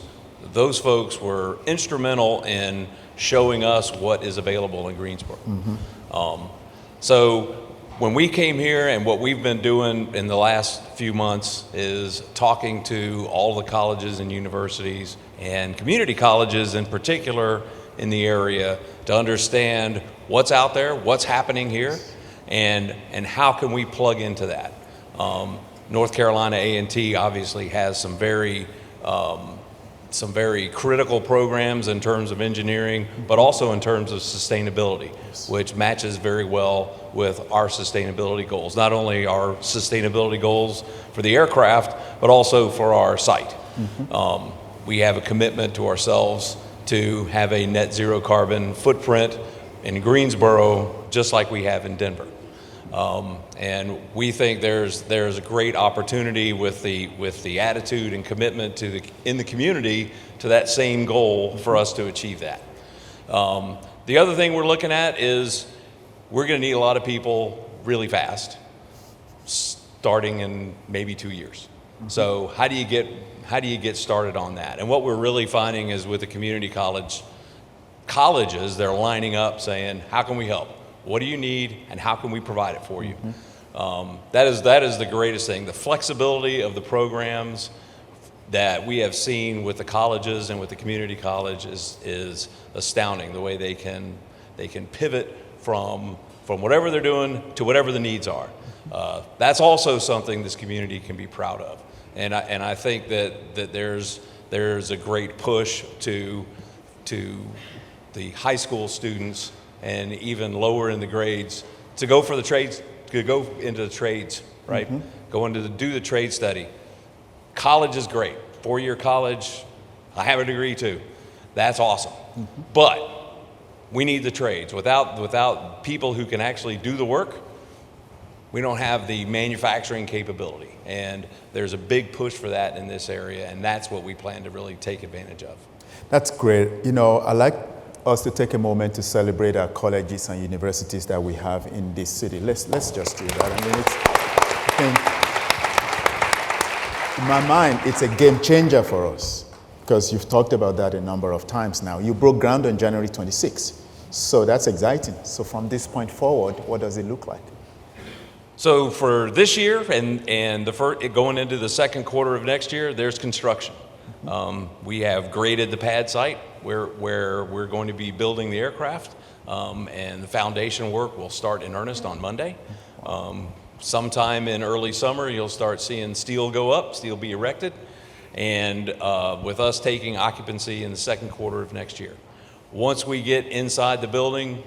folks were instrumental in showing us what is available in Greensboro. So when we came here, and what we've been doing in the last few months is talking to all the colleges and universities and community colleges in particular in the area to understand what's out there, what's happening here, and how can we plug into that. North Carolina A&T obviously has some very critical programs in terms of engineering, but also in terms of sustainability, which matches very well with our sustainability goals. Not only our sustainability goals for the aircraft, but also for our site. We have a commitment to ourselves to have a net zero carbon footprint in Greensboro, just like we have in Denver. And we think there's a great opportunity with the attitude and commitment in the community to that same goal for us to achieve that. The other thing we're looking at is we're going to need a lot of people really fast, starting in maybe 2 years. So how do you get started on that? And what we're really finding is with the community colleges, they're lining up saying, how can we help? What do you need, and how can we provide it for you? That is the greatest thing. The flexibility of the programs that we have seen with the colleges and with the community college is astounding. The way they can pivot from whatever they're doing to whatever the needs are. That's also something this community can be proud of. And I think that there's a great push to the high school students and even lower in the grades to go for the trades, to go into the trades, right? Do the trade study. College is great. 4-year college, I have a degree too. That's awesome. But we need the trades. Without people who can actually do the work, we don't have the manufacturing capability. And there's a big push for that in this area, and that's what we plan to really take advantage of. That's great. You know, I like us to take a moment to celebrate our colleges and universities that we have in this city. Let's just do that. I mean, I think, in my mind, it's a game changer for us, because you've talked about that a number of times now. You broke ground on January 26th, so that's exciting. So from this point forward, what does it look like? So for this year and going into the second quarter of next year, there's construction. We have graded the pad site where we're going to be building the aircraft, and the foundation work will start in earnest on Monday. Sometime in early summer, you'll start seeing steel go up, steel be erected, and with us taking occupancy in the second quarter of next year. Once we get inside the building,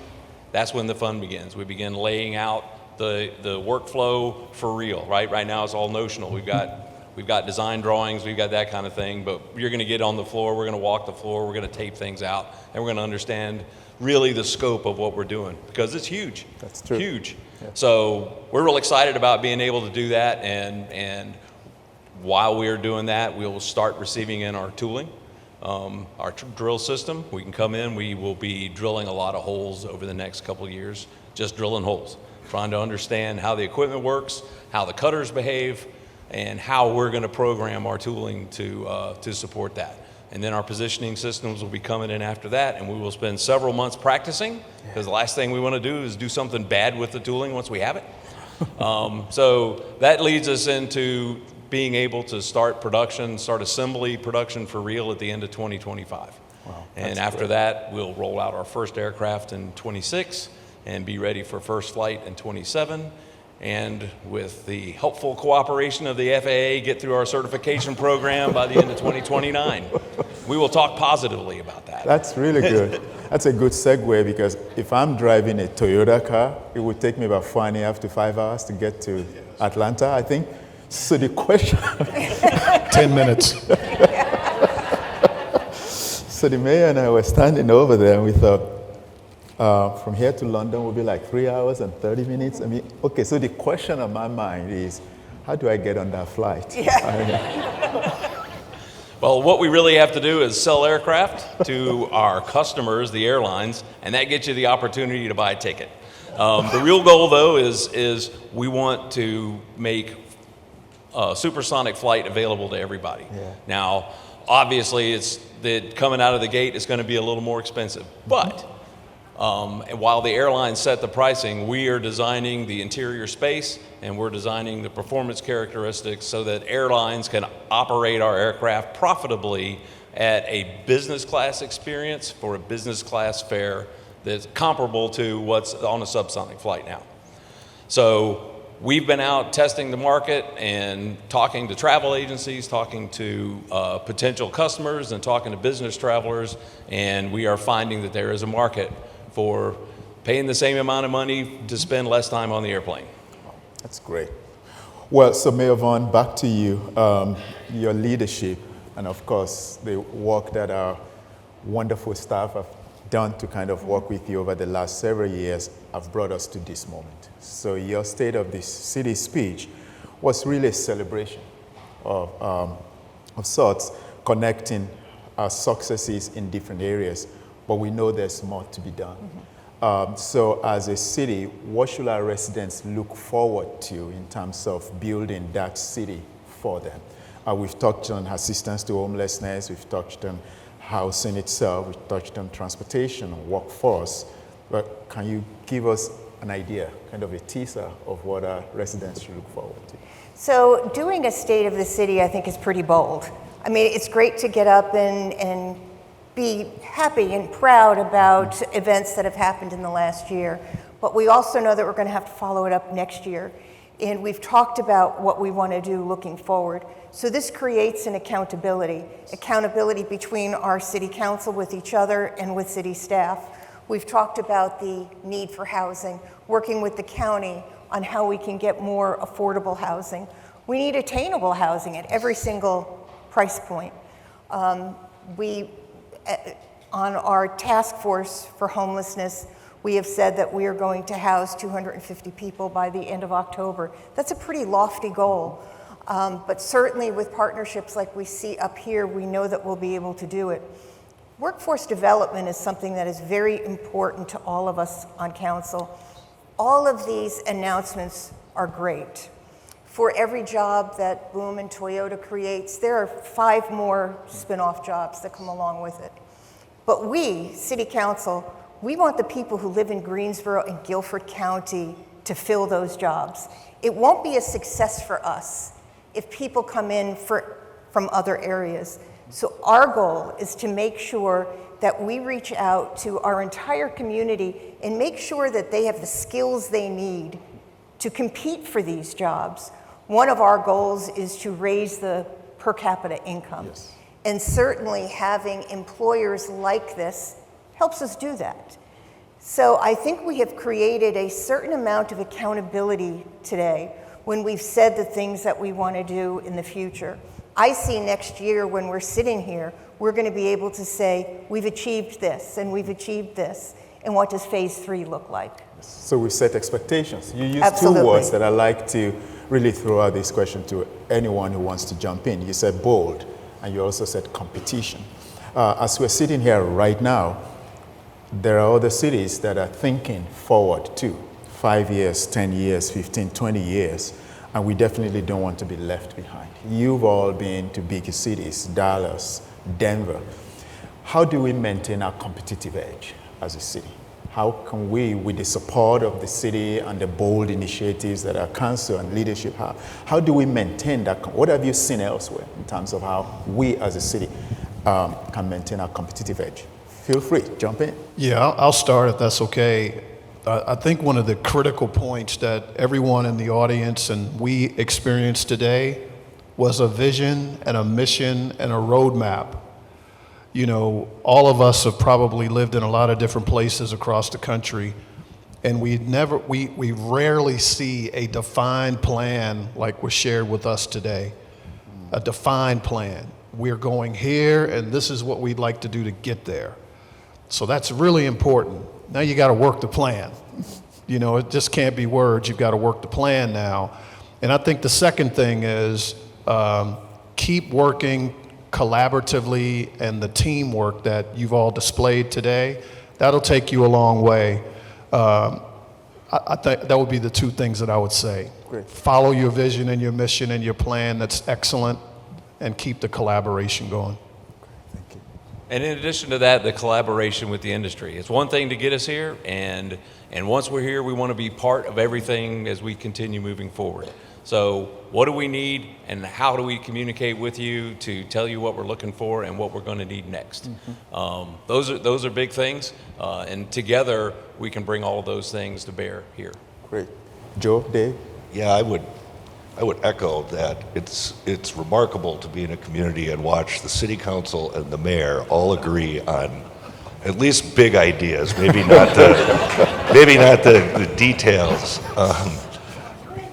that's when the fun begins. We begin laying out the workflow for real, right? Right now it's all notional. We've got design drawings, we've got that kind of thing, but you're going to get on the floor, we're going to walk the floor, we're going to tape things out, and we're going to understand really the scope of what we're doing, because it's huge. That's true. Huge. Yeah. So we're real excited about being able to do that, and While we are doing that, we will start receiving in our tooling, our drill system. We can come in, we will be drilling a lot of holes over the next couple of years, just drilling holes, trying to understand how the equipment works, how the cutters behave, and how we're going to program our tooling to support that. And then our positioning systems will be coming in after that, and we will spend several months practicing, because the last thing we want to do is do something bad with the tooling once we have it. So that leads us into being able to start assembly production for real at the end of 2025. Wow, and after that, we'll roll out our first aircraft in 26 and be ready for first flight in 27. And with the helpful cooperation of the FAA, get through our certification program by the end of 2029. We will talk positively about that. That's really good. That's a good segue, because if I'm driving a Toyota car, it would take me about 4.5 to 5 hours to get to Atlanta, I think. So the question... 10 minutes. So the mayor and I were standing over there, and we thought, from here to London will be like 3 hours and 30 minutes. I mean, okay, so the question on my mind is, how do I get on that flight? Yeah. Well, what we really have to do is sell aircraft to our customers, the airlines, and that gets you the opportunity to buy a ticket. The real goal, though, is we want to make a supersonic flight available to everybody. Yeah. Now, obviously, it's that coming out of the gate is going to be a little more expensive, but and while the airlines set the pricing, we are designing the interior space and we're designing the performance characteristics so that airlines can operate our aircraft profitably at a business class experience for a business class fare that's comparable to what's on a subsonic flight now. So we've been out testing the market and talking to travel agencies, talking to potential customers and talking to business travelers, and we are finding that there is a market for paying the same amount of money to spend less time on the airplane. That's great. Well, so Mayor Vaughan, back to you. Your leadership and, of course, the work that our wonderful staff have done to kind of work with you over the last several years have brought us to this moment. So your State of the City speech was really a celebration of sorts, connecting our successes in different areas, but we know there's more to be done. Mm-hmm. So as a city, what should our residents look forward to in terms of building that city for them? We've touched on assistance to homelessness, we've touched on housing itself, we've touched on transportation and workforce, but can you give us an idea, kind of a teaser of what our residents should look forward to? So doing a State of the City, I think, is pretty bold. I mean, it's great to get up and be happy and proud about events that have happened in the last year, but we also know that we're going to have to follow it up next year. And we've talked about what we want to do looking forward. So this creates an accountability between our city council with each other and with city staff. We've talked about the need for housing, working with the county on how we can get more affordable housing. We need attainable housing at every single price point. On our task force for homelessness, we have said that we are going to house 250 people by the end of October. That's a pretty lofty goal, but certainly with partnerships like we see up here, we know that we'll be able to do it. Workforce development is something that is very important to all of us on council. All of these announcements are great. For every job that Boom and Toyota creates, there are 5 more spin-off jobs that come along with it. But we, City Council, we want the people who live in Greensboro and Guilford County to fill those jobs. It won't be a success for us if people come in from other areas. So our goal is to make sure that we reach out to our entire community and make sure that they have the skills they need to compete for these jobs. One of our goals is to raise the per capita income. Yes. And certainly having employers like this helps us do that. So I think we have created a certain amount of accountability today when we've said the things that we want to do in the future. I see next year when we're sitting here, we're going to be able to say, we've achieved this and we've achieved this, and what does phase 3 look like? So we set expectations. You use Absolutely. 2 words that I like to really throw out this question to anyone who wants to jump in. You said bold, and you also said competition. As we're sitting here right now, there are other cities that are thinking forward too, 5 years, 10 years, 15, 20 years, and we definitely don't want to be left behind. You've all been to big cities, Dallas, Denver. How do we maintain our competitive edge as a city? How can we, with the support of the city and the bold initiatives that our council and leadership have, how do we maintain that? What have you seen elsewhere in terms of how we as a city can maintain our competitive edge? Feel free, jump in. Yeah, I'll start if that's okay. I think one of the critical points that everyone in the audience and we experienced today was a vision and a mission and a roadmap. You know, all of us have probably lived in a lot of different places across the country, and we rarely see a defined plan like was shared with us today. A defined plan. We're going here, and this is what we'd like to do to get there. So that's really important. Now you got to work the plan. You know, it just can't be words. You've got to work the plan now. And I think the second thing is keep working collaboratively, and the teamwork that you've all displayed today, that'll take you a long way. I think that would be the two things that I would say. Great. Follow your vision and your mission and your plan, that's excellent, and keep the collaboration going. Thank you. And in addition to that, the collaboration with the industry. It's one thing to get us here, and once we're here, we want to be part of everything as we continue moving forward. So what do we need, and how do we communicate with you to tell you what we're looking for and what we're going to need next? Mm-hmm. Those are big things, and together we can bring all of those things to bear here. Great. Joe, Dave? Yeah, I would echo that. It's remarkable to be in a community and watch the city council and the mayor all agree on at least big ideas, maybe not the details.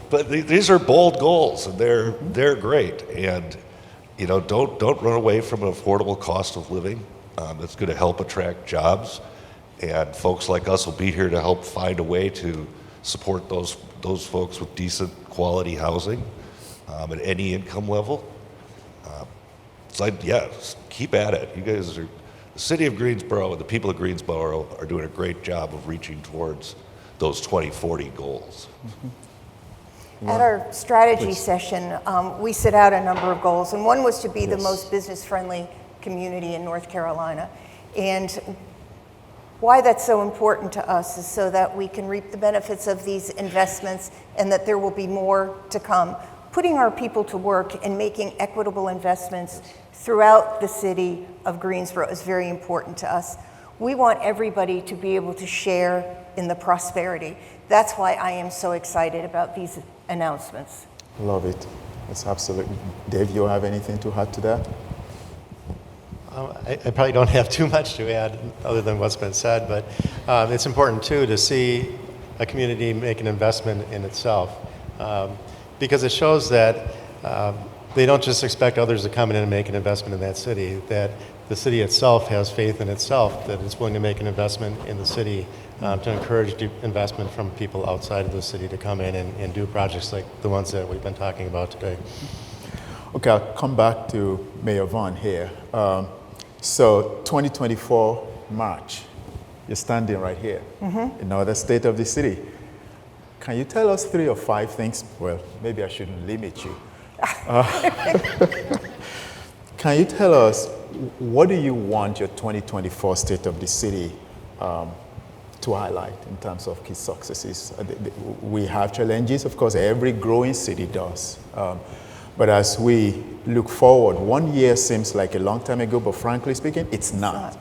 But these are bold goals, and they're great. And you know, don't run away from an affordable cost of living. It's going to help attract jobs, and folks like us will be here to help find a way to support those folks with decent quality housing at any income level. Keep at it. You guys are, the city of Greensboro and the people of Greensboro are doing a great job of reaching towards those 2040 goals. Mm-hmm. At our strategy session, we set out a number of goals, and one was to be the most business-friendly community in North Carolina. And why that's so important to us is so that we can reap the benefits of these investments and that there will be more to come. Putting our people to work and making equitable investments throughout the city of Greensboro is very important to us. We want everybody to be able to share in the prosperity. That's why I am so excited about these announcements. Love it. That's absolutely. Dave, you have anything to add to that? I probably don't have too much to add other than what's been said, but it's important too to see a community make an investment in itself, because it shows that they don't just expect others to come in and make an investment in that city, that the city itself has faith in itself, that it's willing to make an investment in the city to encourage investment from people outside of the city to come in and do projects like the ones that we've been talking about today. Okay, I'll come back to Mayor Vaughan here. So 2024 March, you're standing right here in another state of the city. Can you tell us 3 or 5 things? Well, maybe I shouldn't limit you. Can you tell us, what do you want your 2024 state of the city to highlight in terms of key successes? We have challenges, of course, every growing city does. But as we look forward, 1 year seems like a long time ago, but frankly speaking, it's not.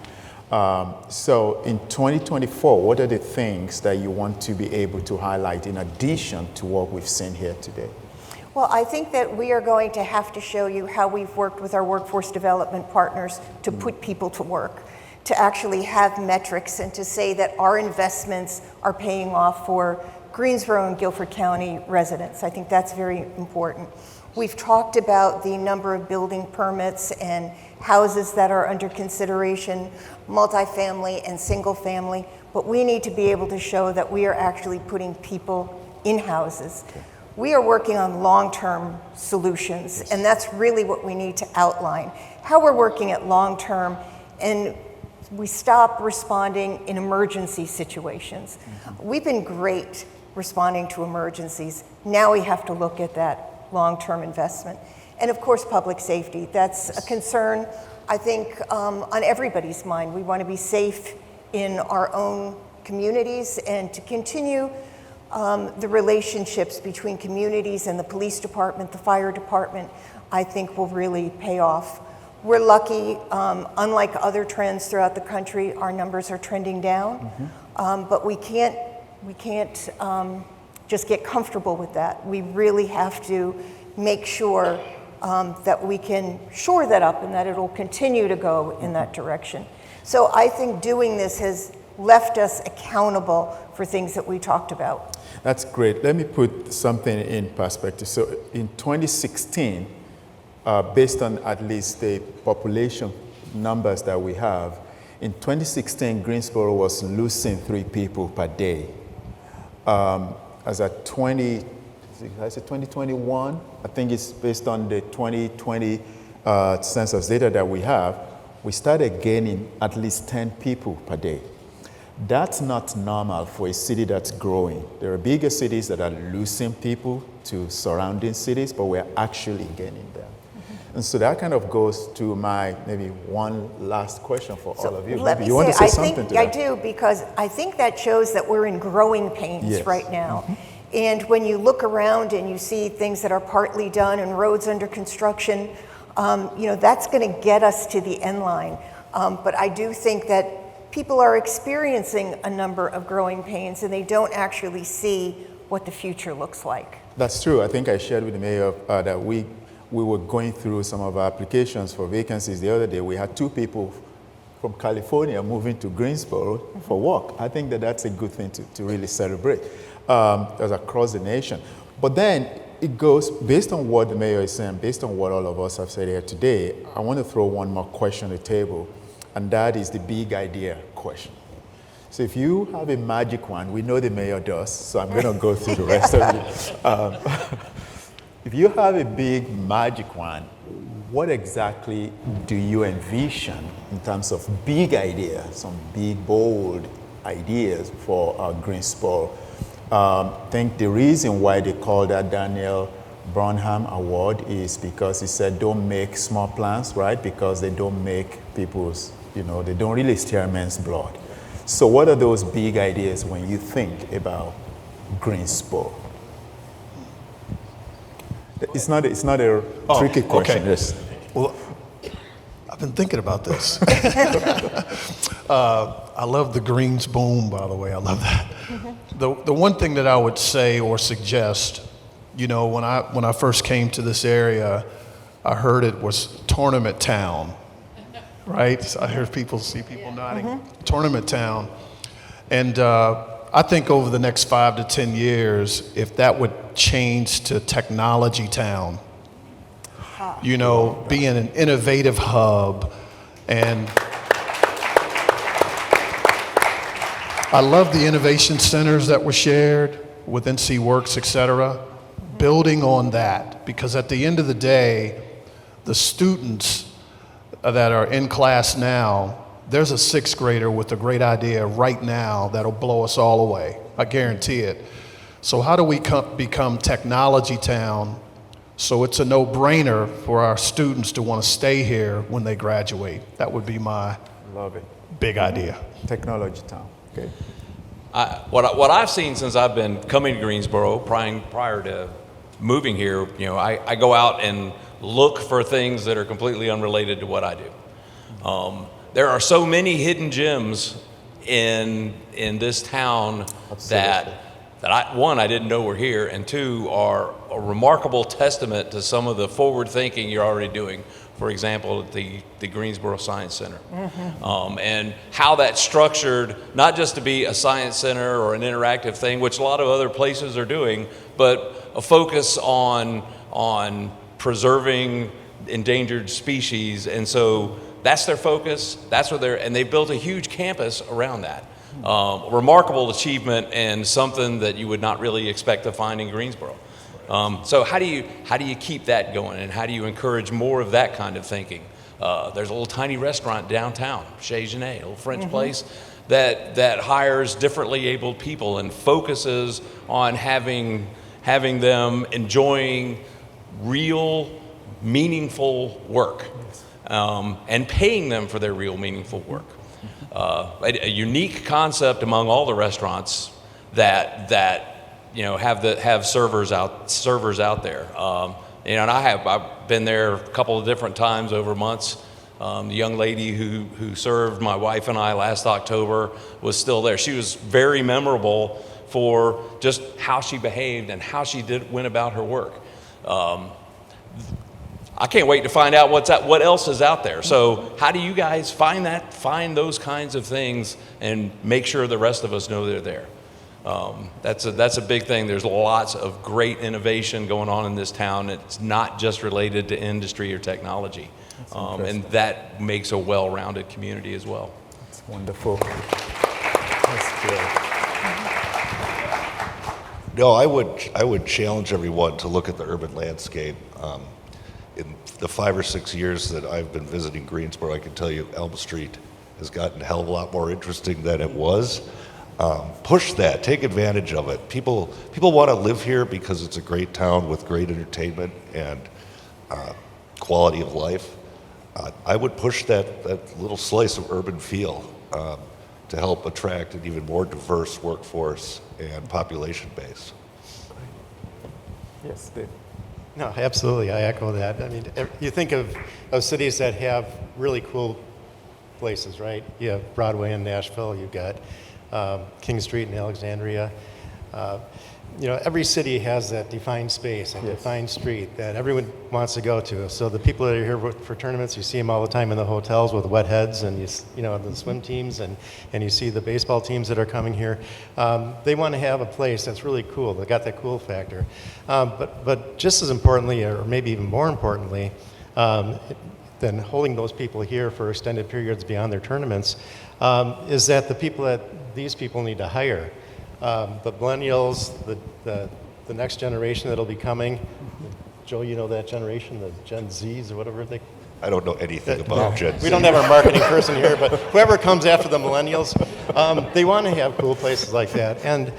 So in 2024, what are the things that you want to be able to highlight in addition to what we've seen here today? Well, I think that we are going to have to show you how we've worked with our workforce development partners to put people to work, to actually have metrics and to say that our investments are paying off for Greensboro and Guilford County residents. I think that's very important. We've talked about the number of building permits and houses that are under consideration, multifamily and single family, but we need to be able to show that we are actually putting people in houses. We are working on long-term solutions, and that's really what we need to outline. How we're working at long-term, and we stop responding in emergency situations. We've been great responding to emergencies. Now we have to look at that long-term investment. And of course, public safety. That's a concern, I think, on everybody's mind. We want to be safe in our own communities, and to continue the relationships between communities and the police department, the fire department, I think will really pay off. We're lucky, unlike other trends throughout the country, our numbers are trending down, but we can't just get comfortable with that. We really have to make sure that we can shore that up and that it'll continue to go in that direction. So I think doing this has left us accountable for things that we talked about. That's great. Let me put something in perspective. So in 2016, based on at least the population numbers that we have, in 2016, Greensboro was losing 3 people per day. As at 2021, I think it's based on the 2020 census data that we have, we started gaining at least 10 people per day. That's not normal for a city that's growing. There are bigger cities that are losing people to surrounding cities, but we're actually gaining them. And so that kind of goes to my maybe one last question for all of you. Let me you want to say something to that? I do, because I think that shows that we're in growing pains right now. And when you look around and you see things that are partly done and roads under construction, you know, that's going to get us to the end line. But I do think that people are experiencing a number of growing pains, and they don't actually see what the future looks like. That's true. I think I shared with the mayor that we were going through some of our applications for vacancies the other day. We had 2 people from California moving to Greensboro for work. I think that that's a good thing to really celebrate as across the nation. But then it goes, based on what the mayor is saying, based on what all of us have said here today, I want to throw one more question on the table, and that is the big idea question. So if you have a magic wand, we know the mayor does, so I'm going to go through the rest of it. If you have a big magic wand, what exactly do you envision in terms of big ideas, some big, bold ideas for Greensboro? I think the reason why they call that Daniel Burnham Award is because he said don't make small plans, right? Because they don't make people's, you know, they don't really stir men's blood. So what are those big ideas when you think about Greensboro? It's not a tricky question. Okay. Yes. Well, I've been thinking about this. I love the Greens boom, by the way. I love that. The one thing that I would say or suggest, you know, when I first came to this area, I heard it was Tournament Town, right? So I heard people nodding. Tournament Town. And I think over the next 5 to 10 years, if that would change to Technology Town, you know, being an innovative hub. And I love the innovation centers that were shared with NC Works, et cetera, building on that, because at the end of the day, the students that are in class now, there's a 6th grader with a great idea right now that'll blow us all away. I guarantee it. So how do we become Technology Town so it's a no-brainer for our students to want to stay here when they graduate? That would be my big idea. Technology Town. Okay. What I've seen since I've been coming to Greensboro, prior to moving here, you know, I go out and look for things that are completely unrelated to what I do. There are so many hidden gems in this town that I didn't know were here, and 2, are a remarkable testament to some of the forward thinking you're already doing. For example, at the Greensboro Science Center, and how that's structured, not just to be a science center or an interactive thing, which a lot of other places are doing, but a focus on preserving endangered species. And so that's their focus. That's what and they've built a huge campus around that. Remarkable achievement, and something that you would not really expect to find in Greensboro. So how do you keep that going, and how do you encourage more of that kind of thinking? There's a little tiny restaurant downtown, Chez Genet, a little French place that hires differently abled people and focuses on having them enjoying real, meaningful work, and paying them for their real, meaningful work. A unique concept among all the restaurants that have servers out there. And I've been there a couple of different times over months. The young lady who served my wife and I last October was still there. She was very memorable for just how she behaved and how she went about her work. I can't wait to find out what else is out there. So how do you guys find those kinds of things and make sure the rest of us know they're there? That's a big thing. There's lots of great innovation going on in this town. It's not just related to industry or technology. And that makes a well-rounded community as well. That's wonderful. That's great. No, I would challenge everyone to look at the urban landscape. In the 5 or 6 years that I've been visiting Greensboro, I can tell you Elm Street has gotten a hell of a lot more interesting than it was. Push that, take advantage of it. People want to live here because it's a great town with great entertainment and quality of life. I would push that little slice of urban feel to help attract an even more diverse workforce and population base. Yes, Dave. No, absolutely, I echo that. I mean, you think of cities that have really cool places, right? You have Broadway in Nashville, you've got King Street in Alexandria. Every city has that defined space and defined street that everyone wants to go to. So the people that are here for tournaments, you see them all the time in the hotels with wet heads, and the swim teams, and you see the baseball teams that are coming here. They want to have a place that's really cool. They got that cool factor. But just as importantly, or maybe even more importantly, than holding those people here for extended periods beyond their tournaments, is that the people that these people need to hire. The millennials, the next generation that'll be coming. Joe, you know that generation, the Gen Zs or whatever they. I don't know anything about Gen Z. We don't have our marketing person here, but whoever comes after the millennials, they want to have cool places like that. And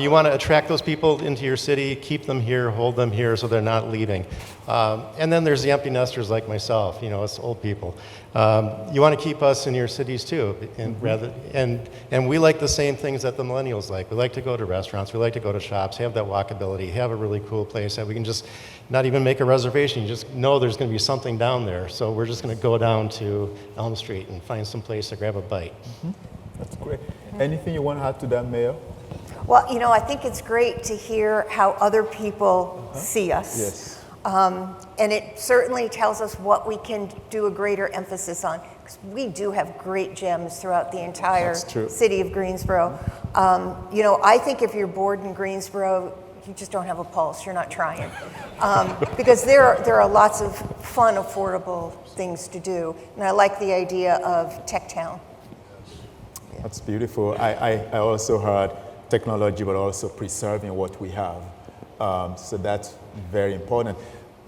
you want to attract those people into your city, keep them here, hold them here so they're not leaving. And then there's the empty nesters like myself, us old people. You want to keep us in your cities too, and we like the same things that the millennials like. We like to go to restaurants, we like to go to shops, have that walkability, have a really cool place that we can just not even make a reservation. You just know there's going to be something down there. So we're just going to go down to Elm Street and find some place to grab a bite. That's great. Anything you want to add to that, Mayor? Well, I think it's great to hear how other people see us. Yes. And it certainly tells us what we can do a greater emphasis on, because we do have great gems throughout the entire city of Greensboro. I think if you're bored in Greensboro, you just don't have a pulse, you're not trying. Because there are lots of fun, affordable things to do. And I like the idea of Tech Town. That's beautiful. I also heard technology, but also preserving what we have. So that's very important.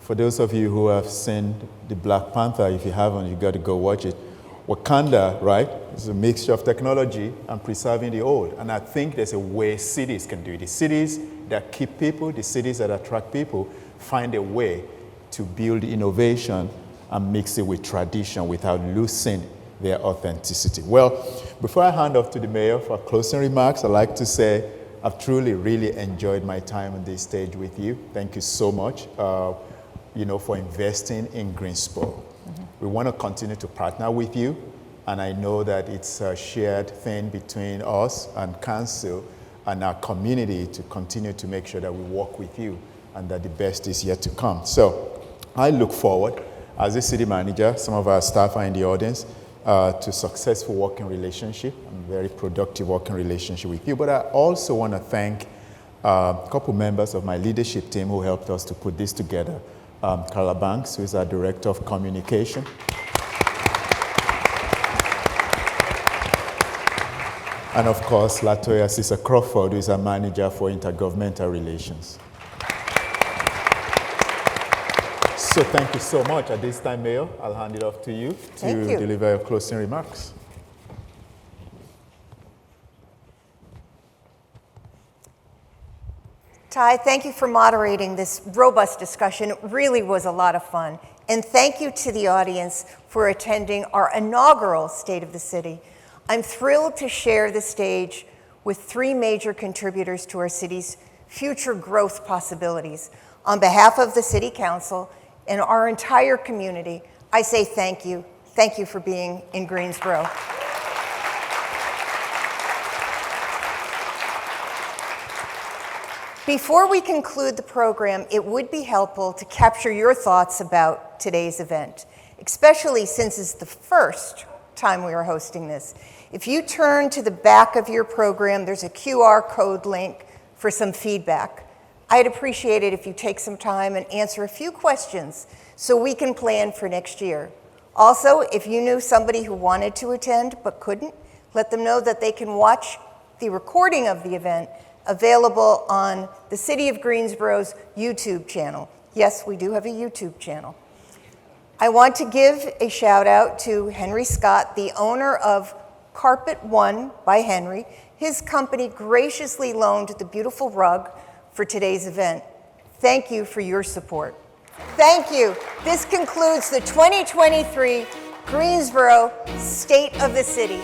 For those of you who have seen the Black Panther, if you haven't, you got to go watch it. Wakanda, right, is a mixture of technology and preserving the old. And I think there's a way cities can do it. The cities that keep people, the cities that attract people, find a way to build innovation and mix it with tradition without losing their authenticity. Well, before I hand off to the mayor for closing remarks, I'd like to say I've truly, really enjoyed my time on this stage with you. Thank you so much, for investing in Greensboro. We want to continue to partner with you, and I know that it's a shared thing between us and council and our community to continue to make sure that we work with you and that the best is yet to come. So I look forward, as a city manager, some of our staff are in the audience, to successful working relationship and very productive working relationship with you. But I also want to thank a couple members of my leadership team who helped us to put this together. Carla Banks, who is our Director of Communication. And of course, Latoya Sisa Crawford, who is our Manager for Intergovernmental Relations. So thank you so much. At this time, Mayor, I'll hand it off to you to deliver your closing remarks. Ty, thank you for moderating this robust discussion. It really was a lot of fun. And thank you to the audience for attending our inaugural State of the City. I'm thrilled to share the stage with three major contributors to our city's future growth possibilities. On behalf of the City Council and our entire community, I say thank you. Thank you for being in Greensboro. Before we conclude the program, it would be helpful to capture your thoughts about today's event, especially since it's the first time we are hosting this. If you turn to the back of your program, there's a QR code link for some feedback. I'd appreciate it if you take some time and answer a few questions so we can plan for next year. Also, if you knew somebody who wanted to attend but couldn't, let them know that they can watch the recording of the event available on the City of Greensboro's YouTube channel. Yes, we do have a YouTube channel. I want to give a shout out to Henry Scott, the owner of Carpet One by Henry. His company graciously loaned the beautiful rug for today's event. Thank you for your support. Thank you. This concludes the 2023 Greensboro State of the City.